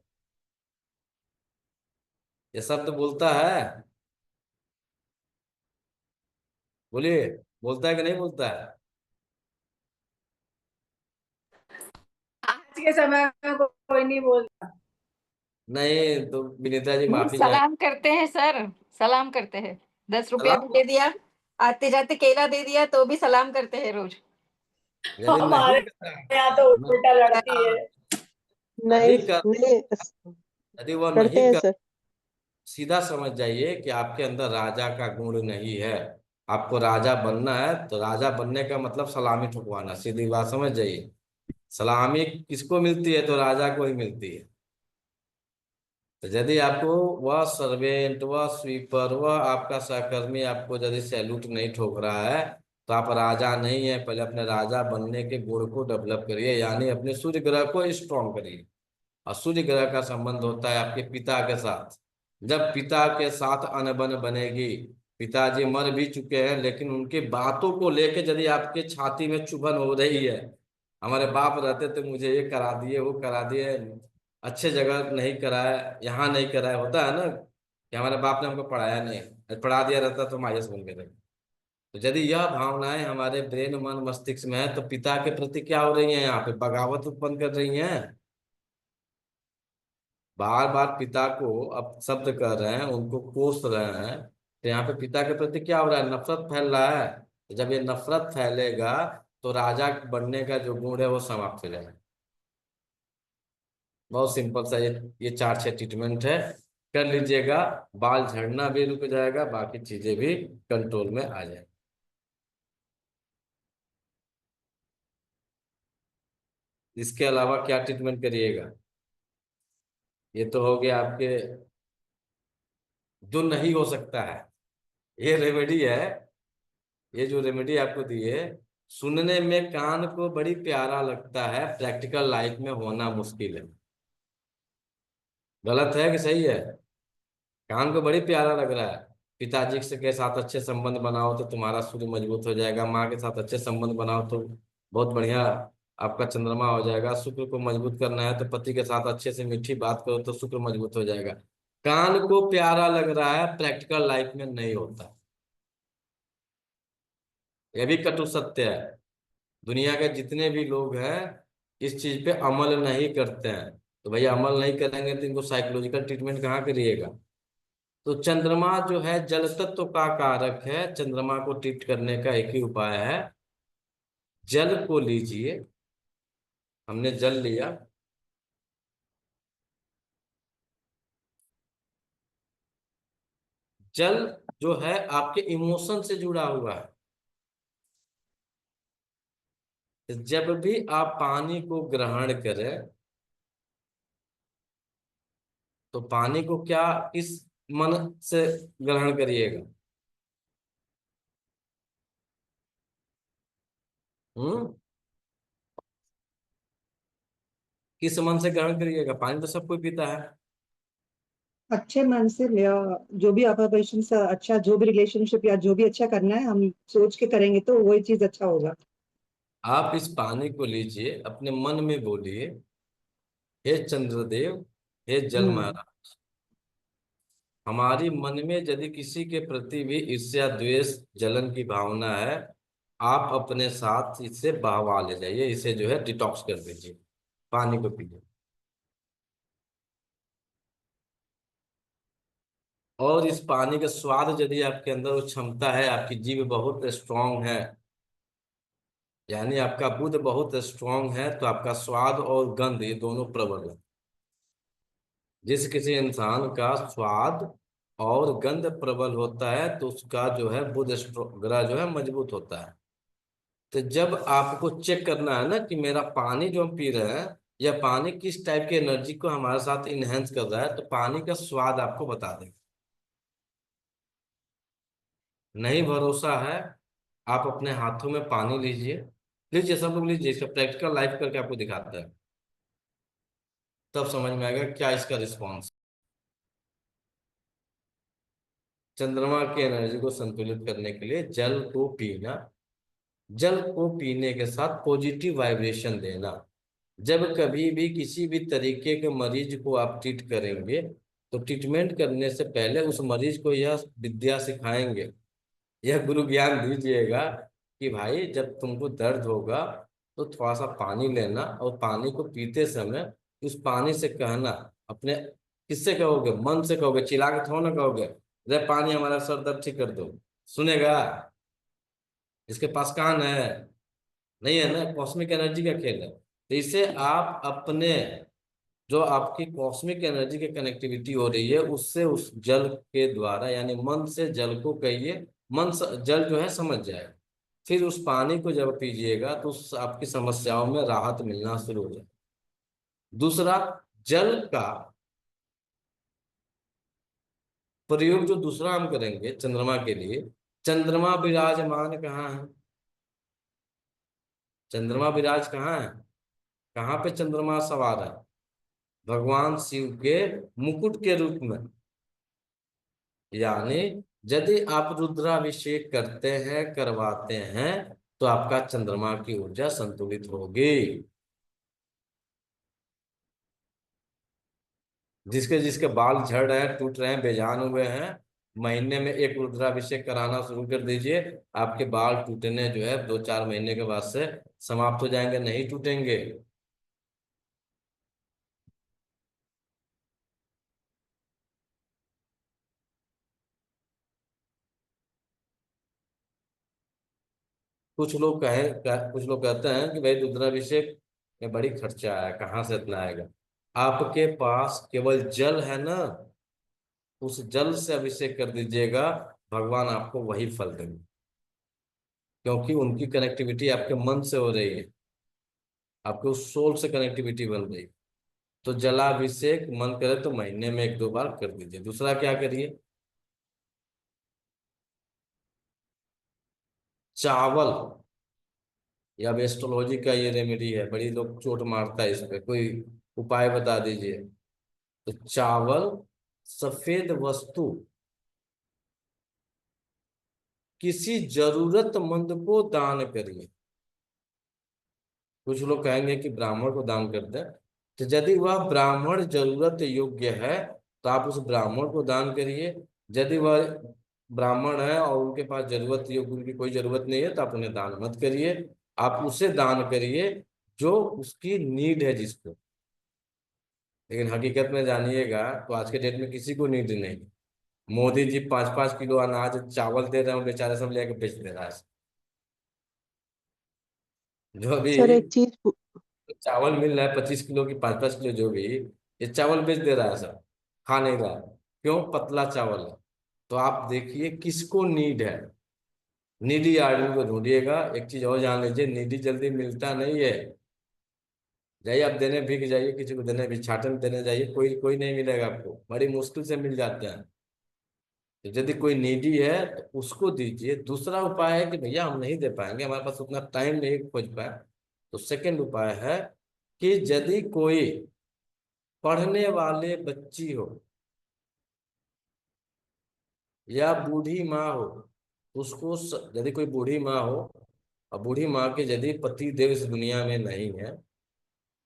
ये शब्द बोलता है? बोलिए, बोलता है कि नहीं बोलता है? आज के समय में कोई नहीं बोलता। नहीं तो विनीता जी नहीं, माफी चाहे। सलाम करते हैं सर, सलाम करते हैं। 10 रुपया सलाम भी दे दिया, आते जाते केला दे दिया तो भी सलाम करते हैं रोज। यदि हमारे नहीं कर यहाँ तो उल्टा लड़ती है। नहीं कर नहीं यदि वह करते नहीं हैं कर, सर। सीधा समझ जाइए कि आपके अंदर राजा का गुण नहीं है। आपको राजा बनना है तो राजा बनने का मतलब सलामी ठुकवाना, सीधी बात समझ जाइए। सलामी किसको मिलती है, तो राजा को ही मिलती है। तो यदि आपको वह सर्वेंट वह स्वीपर वह आपका सहकर्मी आपको यदि सैल्यूट नहीं ठोक रहा है तो आप राजा नहीं है। पहले अपने राजा बनने के गुण को डेवलप करिए, यानी अपने सूर्य ग्रह को स्ट्रॉन्ग करिए। और सूर्य ग्रह का संबंध होता है आपके पिता के साथ। जब पिता के साथ अनबन बनेगी, पिताजी मर भी चुके हैं लेकिन उनकी बातों को लेके यदि आपके छाती में चुभन हो रही है, हमारे बाप रहते थे मुझे ये करा दिए वो करा दिए, अच्छे जगह नहीं कराया यहाँ नहीं कराया, होता है ना कि हमारे बाप ने हमको पढ़ाया नहीं, पढ़ा दिया रहता तो हम आईएएस बन गए थे। तो यदि यह भावनाएं हमारे ब्रेन मन मस्तिष्क में है तो पिता के प्रति क्या हो रही है, यहाँ पे बगावत उत्पन्न कर रही है। बार बार पिता को अब शब्द कर रहे हैं, उनको कोस रहे हैं, तो यहाँ पे पिता के प्रति क्या हो रहा है, नफरत फैल रहा है। तो जब ये नफरत फैलेगा तो राजा बनने का जो गुण है वो समाप्त हो जाएगा। बहुत सिंपल सा ये 4-6 ट्रीटमेंट है, कर लीजिएगा। बाल झड़ना भी रुक जाएगा, बाकी चीजें भी कंट्रोल में आ जाएगी। इसके अलावा क्या ट्रीटमेंट करिएगा? ये तो हो गया आपके जो नहीं हो सकता है। ये रेमेडी है, ये जो रेमेडी आपको दी है, सुनने में कान को बड़ी प्यारा लगता है, प्रैक्टिकल लाइफ में होना मुश्किल है। गलत है कि सही है? कान को बड़ी प्यारा लग रहा है। पिताजी से के साथ अच्छे संबंध बनाओ तो तुम्हारा सूर्य मजबूत हो जाएगा, माँ के साथ अच्छे संबंध बनाओ तो बहुत बढ़िया आपका चंद्रमा हो जाएगा। शुक्र को मजबूत करना है तो पति के साथ अच्छे से मीठी बात करो तो शुक्र मजबूत हो जाएगा। कान को प्यारा लग रहा है, प्रैक्टिकल लाइफ में नहीं होता। यह भी कटु सत्य है। दुनिया के जितने भी लोग हैं इस चीज पे अमल नहीं करते हैं, तो भैया अमल नहीं करेंगे तो इनको साइकोलॉजिकल ट्रीटमेंट कहाँ करिएगा? तो चंद्रमा जो है जल तत्व का कारक है। चंद्रमा को ट्रीट करने का एक ही उपाय है, जल को लीजिए। हमने जल लिया, जल जो है आपके इमोशन से जुड़ा हुआ है। तो जब भी आप पानी को ग्रहण करें तो पानी को क्या किस मन से ग्रहण करिएगा? हम्म, किस मन से ग्रहण करिएगा? पानी तो सब कोई पीता है। अच्छे मन से जो भी अफर्मेशन से अच्छा, जो भी रिलेशनशिप या जो भी अच्छा करना है हम सोच के करेंगे तो वही चीज अच्छा होगा। आप इस पानी को लीजिए, अपने मन में बोलिए, हे चंद्रदेव, हे जल हम्म। महाराज, हमारी मन में यदि किसी के प्रति भी ईर्ष्या द्वेष जलन की भावना है, आप अपने साथ इससे बहवा ले जाइए, इसे जो है डिटॉक्स कर दीजिए, पानी को पीजिए। और इस पानी का स्वाद यदि आपके अंदर वो क्षमता है, आपकी जीभ बहुत स्ट्रांग है, यानी आपका बुध बहुत स्ट्रांग है, तो आपका स्वाद और गंध ये दोनों प्रबल है। जिस किसी इंसान का स्वाद और गंध प्रबल होता है तो उसका जो है बुध ग्रह जो है मजबूत होता है। तो जब आपको चेक करना है ना कि मेरा पानी जो हम पी रहे हैं यह पानी किस टाइप की एनर्जी को हमारे साथ इनहेंस कर रहा है, तो पानी का स्वाद आपको बता देगा। नहीं भरोसा है, आप अपने हाथों में पानी लीजिए, लीजिए सब लोग लीजिए, इसका प्रैक्टिकल लाइफ करके आपको दिखाता है, तब समझ में आएगा क्या इसका रिस्पॉन्स। चंद्रमा की एनर्जी को संतुलित करने के लिए जल को पीना, जल को पीने के साथ पॉजिटिव वाइब्रेशन देना। जब कभी भी किसी भी तरीके के मरीज को आप ट्रीट करेंगे तो ट्रीटमेंट करने से पहले उस मरीज को यह विद्या सिखाएंगे, यह गुरु ज्ञान दीजिएगा कि भाई जब तुमको दर्द होगा तो थोड़ा सा पानी लेना और पानी को पीते समय उस पानी से कहना, अपने किससे कहोगे? मन से कहोगे, चिल्ला के थोड़ा ना कहोगे रे पानी हमारा सर दर्द ठीक कर दो। सुनेगा? इसके पास कान है? नहीं है ना। कॉस्मिक एनर्जी का खेल है। तो इसे आप अपने जो आपकी कॉस्मिक एनर्जी की कनेक्टिविटी हो रही है उससे उस जल के द्वारा, यानी मन से जल को कहिए, जल जो है समझ जाएगा। फिर उस पानी को जब पीजिएगा तो उस आपकी समस्याओं में राहत मिलना शुरू हो जाए। दूसरा, जल का प्रयोग जो दूसरा हम करेंगे चंद्रमा के लिए, चंद्रमा विराजमान कहाँ है? चंद्रमा विराज कहाँ है? कहाँ पे चंद्रमा सवार है? भगवान शिव के मुकुट के रूप में। यानी यदि आप रुद्राभिषेक करते हैं, करवाते हैं, तो आपका चंद्रमा की ऊर्जा संतुलित होगी। जिसके जिसके बाल झड़ रहे हैं, टूट रहे हैं, बेजान हुए हैं, महीने में एक रुद्राभिषेक कराना शुरू कर दीजिए। आपके बाल टूटने जो है 2-4 महीने के बाद से समाप्त हो जाएंगे, नहीं टूटेंगे। कुछ लोग कहते हैं कि भाई रुद्राभिषेक में बड़ी खर्चा है, कहाँ से इतना आएगा? आपके पास केवल जल है ना, उस जल से अभिषेक कर दीजिएगा, भगवान आपको वही फल देंगे, क्योंकि उनकी कनेक्टिविटी आपके मन से हो रही है, आपके उस सोल से कनेक्टिविटी बन रही है। तो जलाभिषेक मन करे तो महीने में 1-2 बार कर दीजिए। दूसरा क्या करिए, चावल, या अब एस्ट्रोलॉजी का ये रेमेडी है, बड़ी लोग चोट मारता है इस पे, कोई उपाय बता दीजिए। तो चावल, सफेद वस्तु किसी जरूरतमंद को दान करिए। कुछ लोग कहेंगे कि ब्राह्मण को दान कर दें, तो यदि वह ब्राह्मण जरूरत योग्य है तो आप उस ब्राह्मण को दान करिए। यदि वह ब्राह्मण है और उनके पास जरूरत योग्य, उनकी कोई जरूरत नहीं है, तो आप उन्हें दान मत करिए। आप उसे दान करिए जो उसकी नीड है, जिसको। लेकिन हकीकत में जानिएगा तो आज के डेट में किसी को नीड नहीं। मोदी जी 5-5 किलो अनाज चावल दे रहे हैं, बेचारे सब लेके बेच दे रहा है। जो अभी सर एक चीज चावल मिल रहा है 25 किलो की, 5-5 किलो, जो भी, ये चावल बेच दे रहा है, सब खा नहीं रहा है। क्यों? पतला चावल है। तो आप देखिए किसको नीड है, नीडी आदमी को ढूंढिएगा। एक चीज और जान लीजिए, नीडी जल्दी मिलता नहीं है। जाइए आप देने, भीख जाइए किसी को देने, भिक्षाटन देने जाइए, कोई कोई नहीं मिलेगा आपको, बड़ी मुश्किल से मिल जाते हैं। तो यदि कोई नीडी है तो उसको दीजिए। दूसरा उपाय है कि भैया हम नहीं दे पाएंगे, हमारे पास उतना टाइम नहीं खोज पाए, तो सेकंड उपाय है कि यदि कोई पढ़ने वाले बच्ची हो या बूढ़ी माँ हो, उसको यदि कोई बूढ़ी माँ हो, और बूढ़ी माँ के यदि पति देव इस दुनिया में नहीं है,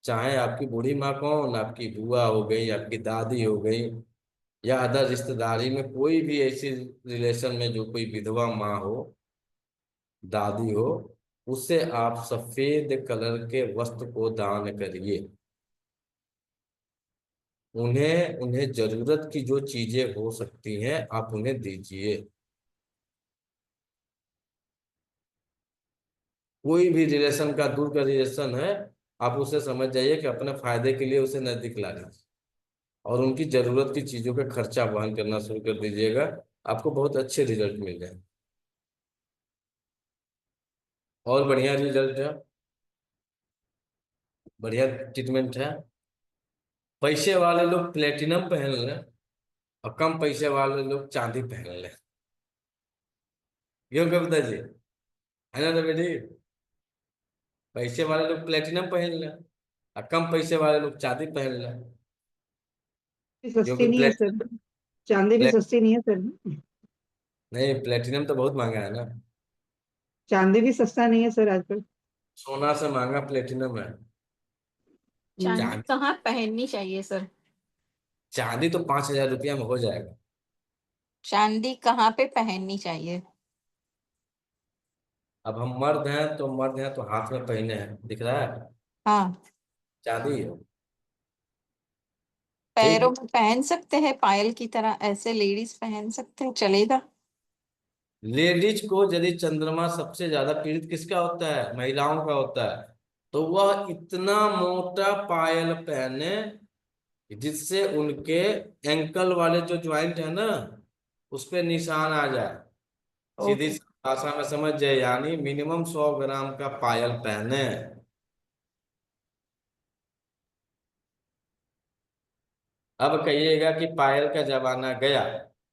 चाहे आपकी बूढ़ी माँ कौन, आपकी बुआ हो गई, आपकी दादी हो गई, या अदर रिश्तेदारी में कोई भी ऐसी रिलेशन में जो कोई विधवा माँ हो, दादी हो, उसे आप सफेद कलर के वस्त्र को दान करिए। उन्हें उन्हें जरूरत की जो चीजें हो सकती हैं आप उन्हें दीजिए। कोई भी रिलेशन का, दूर का रिलेशन है, आप उसे समझ जाइए कि अपने फायदे के लिए उसे नजदीक ला लीजिए, और उनकी जरूरत की चीजों का खर्चा वहन करना शुरू कर दीजिएगा। आपको बहुत अच्छे रिजल्ट मिल जाएंगे, और बढ़िया रिजल्ट है, बढ़िया ट्रीटमेंट है। पैसे वाले लोग प्लेटिनम पहन लें, और कम पैसे वाले लोग चांदी पहन लें। क्यों कविता जी, है ना बेटी? पैसे वाले लोग प्लेटिनम पहन लें, और कम पैसे वाले लोग चांदी पहन लें। सस्ती क्योंकि नहीं है सर, चांदी भी सस्ती नहीं है सर, नहीं, प्लेटिनम तो बहुत महंगा है ना। चांदी भी सस्ता नहीं है सर आजकल। सोना से महंगा प्लेटिनम है। चांदी चांदी, कहाँ पहननी चाहिए सर? चांदी तो 5,000 रुपया में हो जाएगा। चांदी कहाँ पे पहननी चाहिए? अब हम मर्द हैं तो मर्द हैं तो हाथ में पहने हैं, दिख रहा है, हाँ, चांदी है। पैरों ठीक। में पहन सकते हैं पायल की तरह, ऐसे लेडीज पहन सकते हैं, चलेगा? लेडीज को यदि चंद्रमा सबसे ज्यादा पीड़ित किसका होता है? महिलाओं का होता है। तो वह इतना मोटा पायल पहने जिससे उनके एंकल वाले जो ज्वाइंट है ना, उस पे निशान आ जाए। सीधी ओके। सी भाषा में समझ जाए, यानी मिनिमम 100 ग्राम का पायल पहने। अब कहिएगा कि पायल का जमाना गया।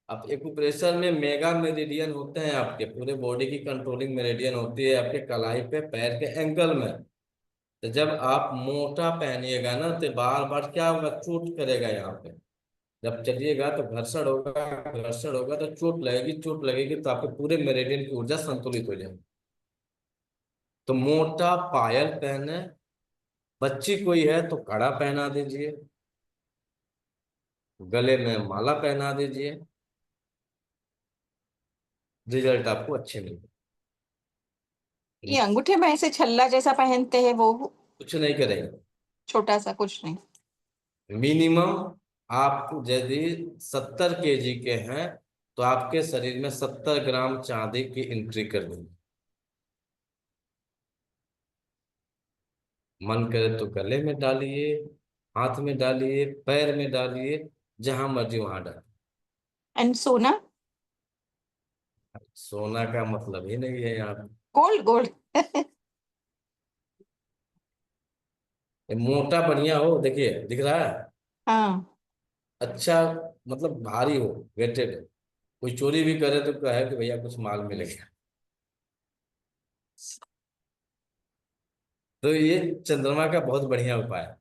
अब एक्यूप्रेशर में मेगा मेरिडियन होते हैं, आपके पूरे बॉडी की कंट्रोलिंग मेरिडियन होती है आपके कलाई पे, पैर के एंकल में। तो जब आप मोटा पहनिएगा ना, तो बार बार क्या होगा, चोट करेगा यहाँ पे। जब चलिएगा तो घर्षण होगा, घर्षण होगा तो चोट लगेगी, चोट लगेगी तो आपके पूरे मेरिडियन की ऊर्जा संतुलित हो जाएगी। तो मोटा पायल पहने, बच्ची कोई है तो कड़ा पहना दीजिए, गले में माला पहना दीजिए, रिजल्ट आपको अच्छे मिलेंगे। ये अंगूठे में ऐसे छल्ला जैसा पहनते हैं वो, कुछ नहीं करेंगे। छोटा सा, कुछ नहीं? मिनिमम आप यदि 70 kg के हैं तो आपके शरीर में 70 ग्राम चांदी की एंट्री कर देंगे। मन करे तो गले में डालिए, हाथ में डालिए, पैर में डालिए, जहां मर्जी वहां डालिए। एंड सोना? सोना का मतलब ही नहीं है यहाँ पे। Gold gold. ये मोटा बढ़िया हो, देखिए दिख रहा है, हाँ। अच्छा, मतलब भारी हो, वेटेड। कोई चोरी भी करे तो कहे कि भैया कुछ माल मिलेगा। तो ये चंद्रमा का बहुत बढ़िया उपाय है।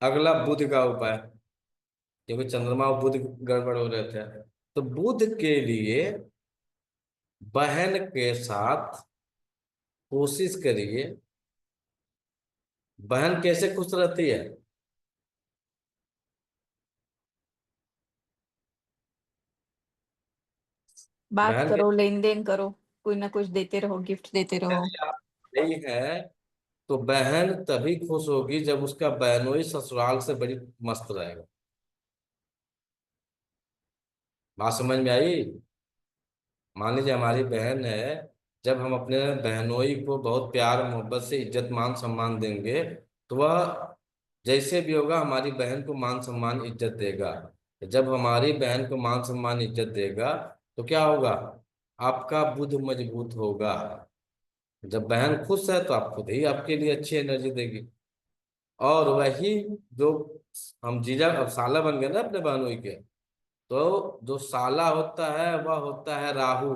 अगला बुध का उपाय, क्योंकि चंद्रमा और बुध गड़बड़ हो रहे थे। तो बुध के लिए बहन के साथ कोशिश करिए। बहन कैसे खुश रहती है? बात बहन के करो, लेन देन करो, कोई ना कुछ देते रहो, गिफ्ट देते रहो। यदि आप नहीं है तो बहन तभी खुश होगी जब उसका बहनोई ससुराल से बड़ी मस्त रहेगा। बात समझ में आई? मान लीजिए हमारी बहन है, जब हम अपने बहनोई को बहुत प्यार मोहब्बत से इज्जत मान सम्मान देंगे, तो वह जैसे भी होगा हमारी बहन को मान सम्मान इज्जत देगा। जब हमारी बहन को मान सम्मान इज्जत देगा तो क्या होगा? आपका बुद्ध मजबूत होगा। जब बहन खुश है तो आप खुद ही आपके लिए अच्छी एनर्जी देगी। और वही जो हम जीजा अब साला बन गए ना अपने बहनोई के, तो जो साला होता है वह होता है राहु।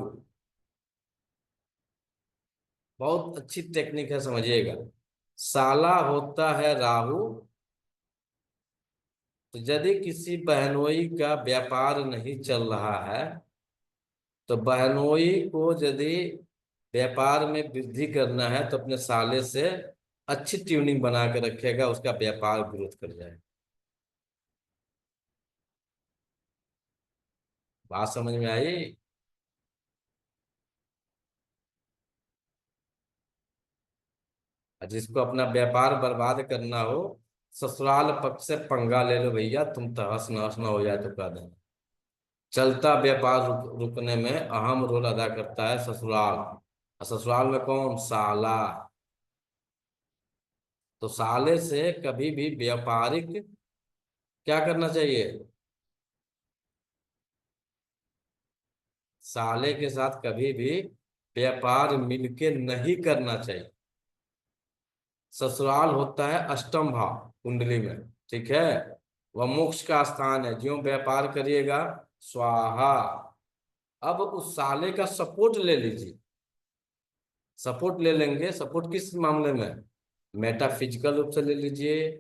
बहुत अच्छी टेक्निक है, समझिएगा। साला होता है राहु। तो यदि किसी बहनोई का व्यापार नहीं चल रहा है, तो बहनोई को यदि व्यापार में वृद्धि करना है तो अपने साले से अच्छी ट्यूनिंग बना के रखेगा, उसका व्यापार ग्रोथ कर जाए। बात समझ में आई? और जिसको अपना व्यापार बर्बाद करना हो, ससुराल पक्ष से पंगा ले लो भैया, तुम तहस नहस न हो जाए तो कह देना। चलता व्यापार रुकने में अहम रोल अदा करता है ससुराल। और ससुराल में कौन? साला। तो साले से कभी भी व्यापारिक क्या करना चाहिए? साले के साथ कभी भी व्यापार मिलके नहीं करना चाहिए। ससुराल होता है अष्टम भाव कुंडली में, ठीक है। वह मोक्ष का स्थान है, ज्यों व्यापार करिएगा स्वाहा। अब उस साले का सपोर्ट ले लीजिए। सपोर्ट ले लेंगे, सपोर्ट किस मामले में? मेटाफिजिकल रूप से ले लीजिए,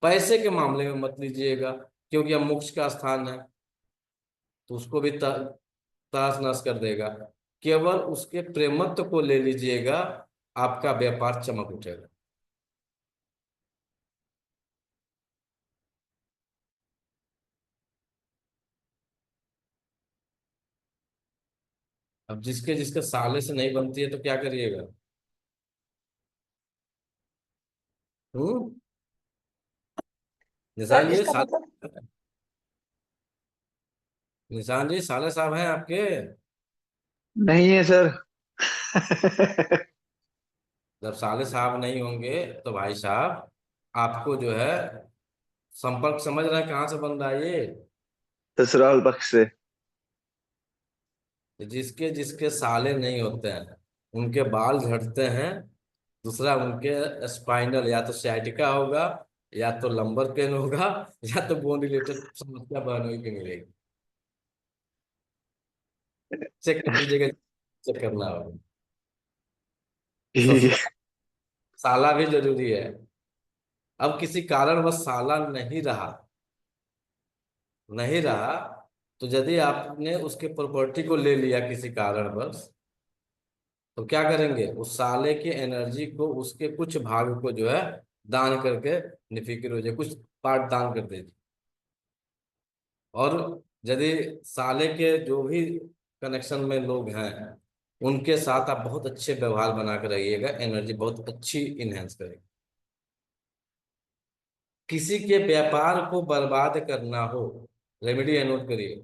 पैसे के मामले में मत लीजिएगा, क्योंकि अब मोक्ष का स्थान है तो उसको भी तहस नहस कर देगा। केवल उसके प्रेमत्व को ले लीजिएगा, आपका व्यापार चमक उठेगा। अब जिसके जिसके साले से नहीं बनती है तो क्या करिएगा? हम्म। सर निशान जी इसका मतलब? निशान जी साले साहब हैं आपके? नहीं है सर। जब साले साहब नहीं होंगे तो भाई साहब आपको जो है संपर्क, समझ रहे हैं कहाँ से बन रहा है ये? ससुराल पक्ष से। जिसके जिसके साले नहीं होते हैं उनके बाल झड़ते हैं। दूसरा, उनके स्पाइनल या तो sciatica होगा, या तो लंबर पेन होगा, या तो बोन रिलेटेड समस्या बहनोई की मिलेगी। चेक कर लीजिएगा, चेक करना होगा। ठीक है। ससुर साला भी जरूरी है। अब किसी कारण वह साला नहीं रहा, तो यदि आपने उसके प्रॉपर्टी को ले लिया किसी कारणवश, तो क्या करेंगे? उस साले की एनर्जी को, उसके कुछ भाग को जो है दान करके निफिक्र हो जाए, कुछ पार्ट दान कर दीजिए। और यदि साले के जो भी कनेक्शन में लोग हैं उनके साथ आप बहुत अच्छे व्यवहार बना कर रहिएगा, एनर्जी बहुत अच्छी इनहेंस करेगी। किसी के व्यापार को बर्बाद करना हो, रेमेडी है, नोट करिए।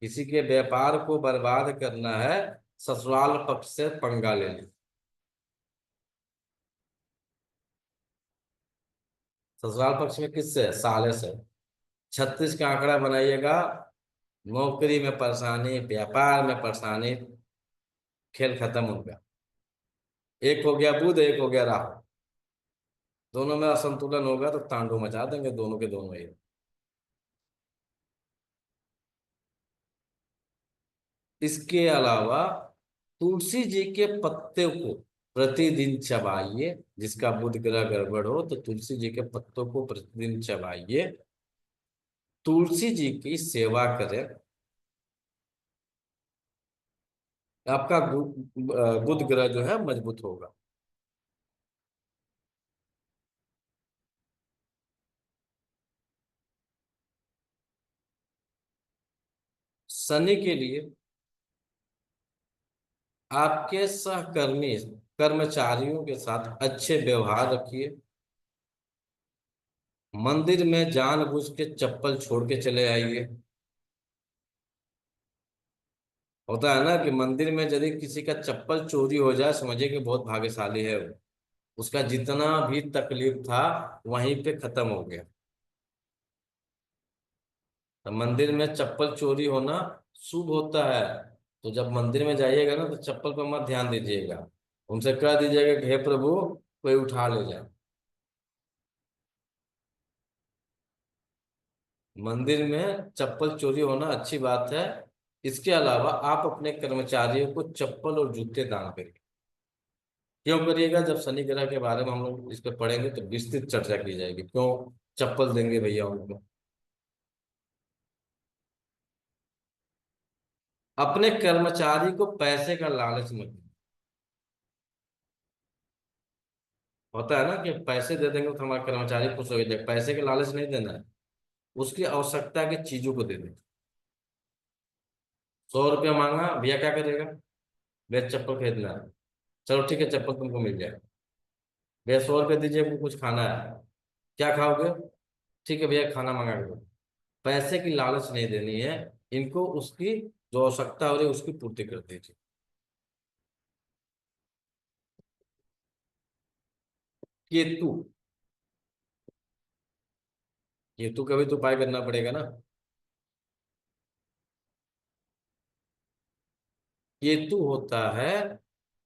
किसी के व्यापार को बर्बाद करना है, ससुराल पक्ष से पंगा लेना। ससुराल पक्ष में किससे है? साले से। 36 का आंकड़ा बनाइएगा। नौकरी में परेशानी, व्यापार में परेशानी, खेल खत्म हो गया। एक हो गया बुध, एक हो गया राहु, दोनों में असंतुलन होगा तो तांडव मचा देंगे दोनों के दोनों ही। इसके अलावा तुलसी जी के पत्ते को प्रतिदिन चबाइए। जिसका बुध ग्रह गड़बड़ हो तो तुलसी जी के पत्तों को प्रतिदिन चबाइए, तुलसी जी की सेवा करें। आपका बुध ग्रह जो है मजबूत होगा। शनि के लिए आपके सहकर्मी कर्मचारियों के साथ अच्छे व्यवहार रखिए। मंदिर में जानबूझ के चप्पल छोड़ के चले आइए। होता है ना कि मंदिर में यदि किसी का चप्पल चोरी हो जाए, समझिए कि बहुत भाग्यशाली है वो। उसका जितना भी तकलीफ था वहीं पे खत्म हो गया। तो मंदिर में चप्पल चोरी होना शुभ होता है। तो जब मंदिर में जाइएगा ना तो चप्पल पर मत ध्यान दीजिएगा, उनसे कह दीजिएगा कि हे प्रभु कोई उठा ले जाए। मंदिर में चप्पल चोरी होना अच्छी बात है। इसके अलावा आप अपने कर्मचारियों को चप्पल और जूते दान करिए। क्यों करिएगा? जब शनि ग्रह के बारे में हम लोग इस पर पढ़ेंगे तो विस्तृत चर्चा की जाएगी, क्यों चप्पल देंगे भैया उनको। अपने कर्मचारी को पैसे का लालच मत दें। होता है ना कि पैसे दे देंगे तो हमारा कर्मचारी खुश हो जाए, पैसे का लालच नहीं देना है, उसकी आवश्यकता की चीजों को दे दें। 100 रुपया मांगा, भैया क्या करेगा? भैया चप्पल खरीदना है, चलो ठीक है चप्पल तुमको मिल जाए। भैया 100 रुपया दीजिए, हमको कुछ खाना है, क्या खाओगे? ठीक है भैया खाना मंगा के दो। पैसे की लालच नहीं देनी है इनको, उसकी जो आवश्यकता हो रही है उसकी पूर्ति कर दीजिए। केतु, केतु का भी तो उपाय करना पड़ेगा ना। केतु होता है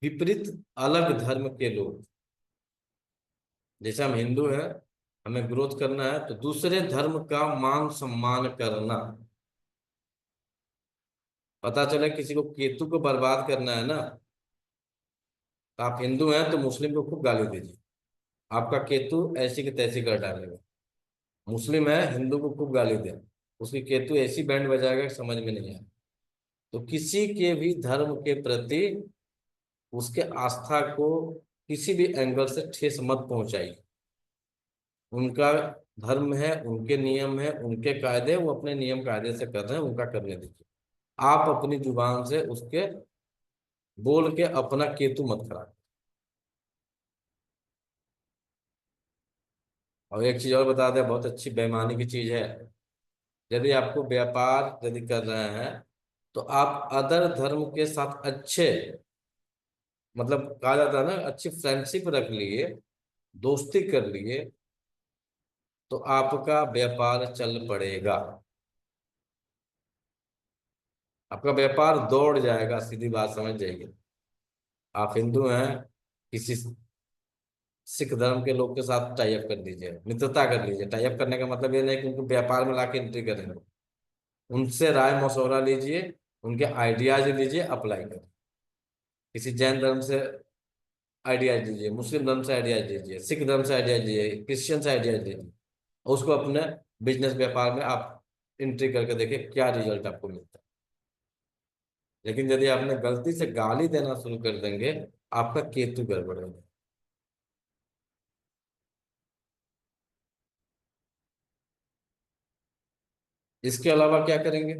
विपरीत अलग धर्म के लोग। जैसे हम हिंदू हैं, हमें ग्रोथ करना है तो दूसरे धर्म का मान सम्मान करना। पता चले किसी को केतु को बर्बाद करना है ना, तो आप हिंदू हैं तो मुस्लिम को खूब गाली दीजिए, आपका केतु ऐसी की तैसी कर डालेगा। मुस्लिम है, हिंदू को खूब गाली दे, उसकी केतु ऐसी बैंड बजाएगा कि समझ में नहीं आए। तो किसी के भी धर्म के प्रति उसके आस्था को किसी भी एंगल से ठेस मत पहुंचाइए। उनका धर्म है, उनके नियम है, उनके कायदे, वो अपने नियम कायदे से कर रहे हैं, उनका करने दीजिए। आप अपनी जुबान से उसके बोल के अपना केतु मत खराब। और एक चीज और बता दें, बहुत अच्छी बेईमानी की चीज है। यदि आपको व्यापार यदि कर रहे हैं तो आप अदर धर्म के साथ अच्छे, मतलब कहा जाता है ना, अच्छी फ्रेंडशिप रख लिए, दोस्ती कर लिए, तो आपका व्यापार चल पड़ेगा, आपका व्यापार दौड़ जाएगा, सीधी बात समझ जाइए। आप हिंदू हैं, किसी सिख धर्म के लोग के साथ टाई अप कर दीजिए, मित्रता कर लीजिए। टाई अप करने का मतलब ये नहीं कि उनको व्यापार में लाके एंट्री करेंगे। उनसे राय मशवरा लीजिए, उनके आइडियाज लीजिए, अप्लाई करें। किसी जैन धर्म से आइडियाज लीजिए, मुस्लिम धर्म से आइडियाज लीजिए, सिख धर्म से आइडियाज लीजिए, क्रिश्चियन से आइडियाज लीजिए, और उसको अपने बिजनेस व्यापार में आप एंट्री करके देखिए क्या रिजल्ट आपको मिलता है। लेकिन यदि आपने गलती से गाली देना शुरू कर देंगे, आपका केतु गड़बड़ हो जाएगा। इसके अलावा क्या करेंगे?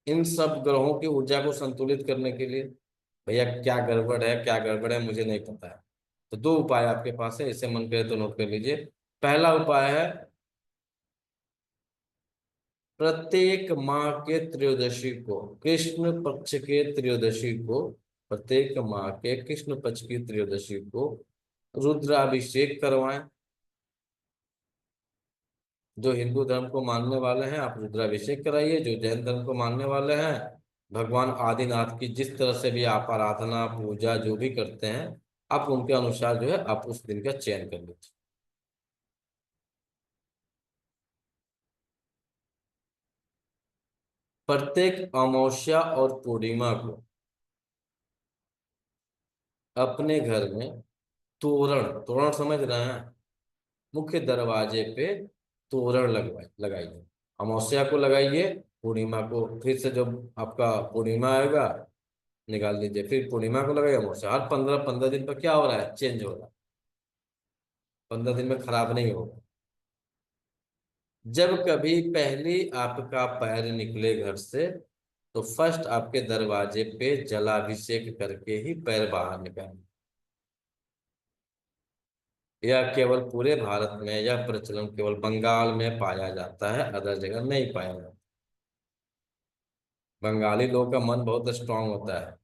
इन सब ग्रहों की ऊर्जा को संतुलित करने के लिए, भैया क्या गड़बड़ है क्या गड़बड़ है मुझे नहीं पता है, तो दो उपाय आपके पास है, इसे मन करे तो नोट कर लीजिए। पहला उपाय है प्रत्येक माह के त्रयोदशी को, कृष्ण पक्ष के त्रयोदशी को, प्रत्येक माह के कृष्ण पक्ष की त्रयोदशी को रुद्राभिषेक करवाएं। जो हिंदू धर्म को मानने वाले हैं आप रुद्राभिषेक कराइए, जो जैन धर्म को मानने वाले हैं भगवान आदिनाथ की जिस तरह से भी आप आराधना पूजा जो भी करते हैं आप उनके अनुसार जो है आप उस दिन का चयन कर लीजिए। प्रत्येक अमावस्या और पूर्णिमा को अपने घर में तोरण, तोरण समझ रहे हैं, मुख्य दरवाजे पे तोरण लगाइए। अमावस्या को लगाइए, पूर्णिमा को फिर से जब आपका पूर्णिमा आएगा निकाल लीजिए, फिर पूर्णिमा को लगाइए, अमावस्या। हर 15-15 दिन पर क्या हो रहा है, चेंज हो रहा है, 15 दिन में खराब नहीं होगा। जब कभी पहली आपका पैर निकले घर से तो फर्स्ट आपके दरवाजे पे जलाभिषेक करके ही पैर बाहर निकालें। यह केवल पूरे भारत में, यह प्रचलन केवल बंगाल में पाया जाता है, अदर जगह नहीं पाया जाता। बंगाली लोगों का मन बहुत स्ट्रांग होता है,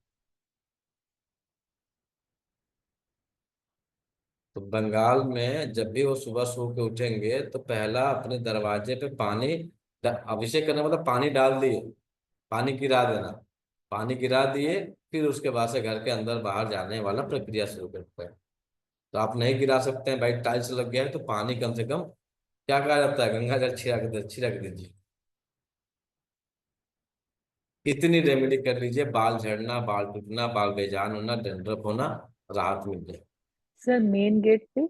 तो बंगाल में जब भी वो सुबह सो के उठेंगे तो पहला अपने दरवाजे पे पानी, अभिषेक करने मतलब पानी डाल दिए, पानी गिरा देना, पानी गिरा दिए, फिर उसके बाद से घर के अंदर बाहर जाने वाला प्रक्रिया शुरू करते हैं। तो आप नहीं गिरा सकते हैं भाई, टाइल्स लग गया है तो पानी कम से कम क्या कहा जाता है, गंगा जल छिड़क दीजिए। इतनी रेमेडी कर लीजिए, बाल झड़ना, बाल टूटना, बाल बेजान होना, डैंड्रफ होना राहत मिल जाए। सर मेन गेट पे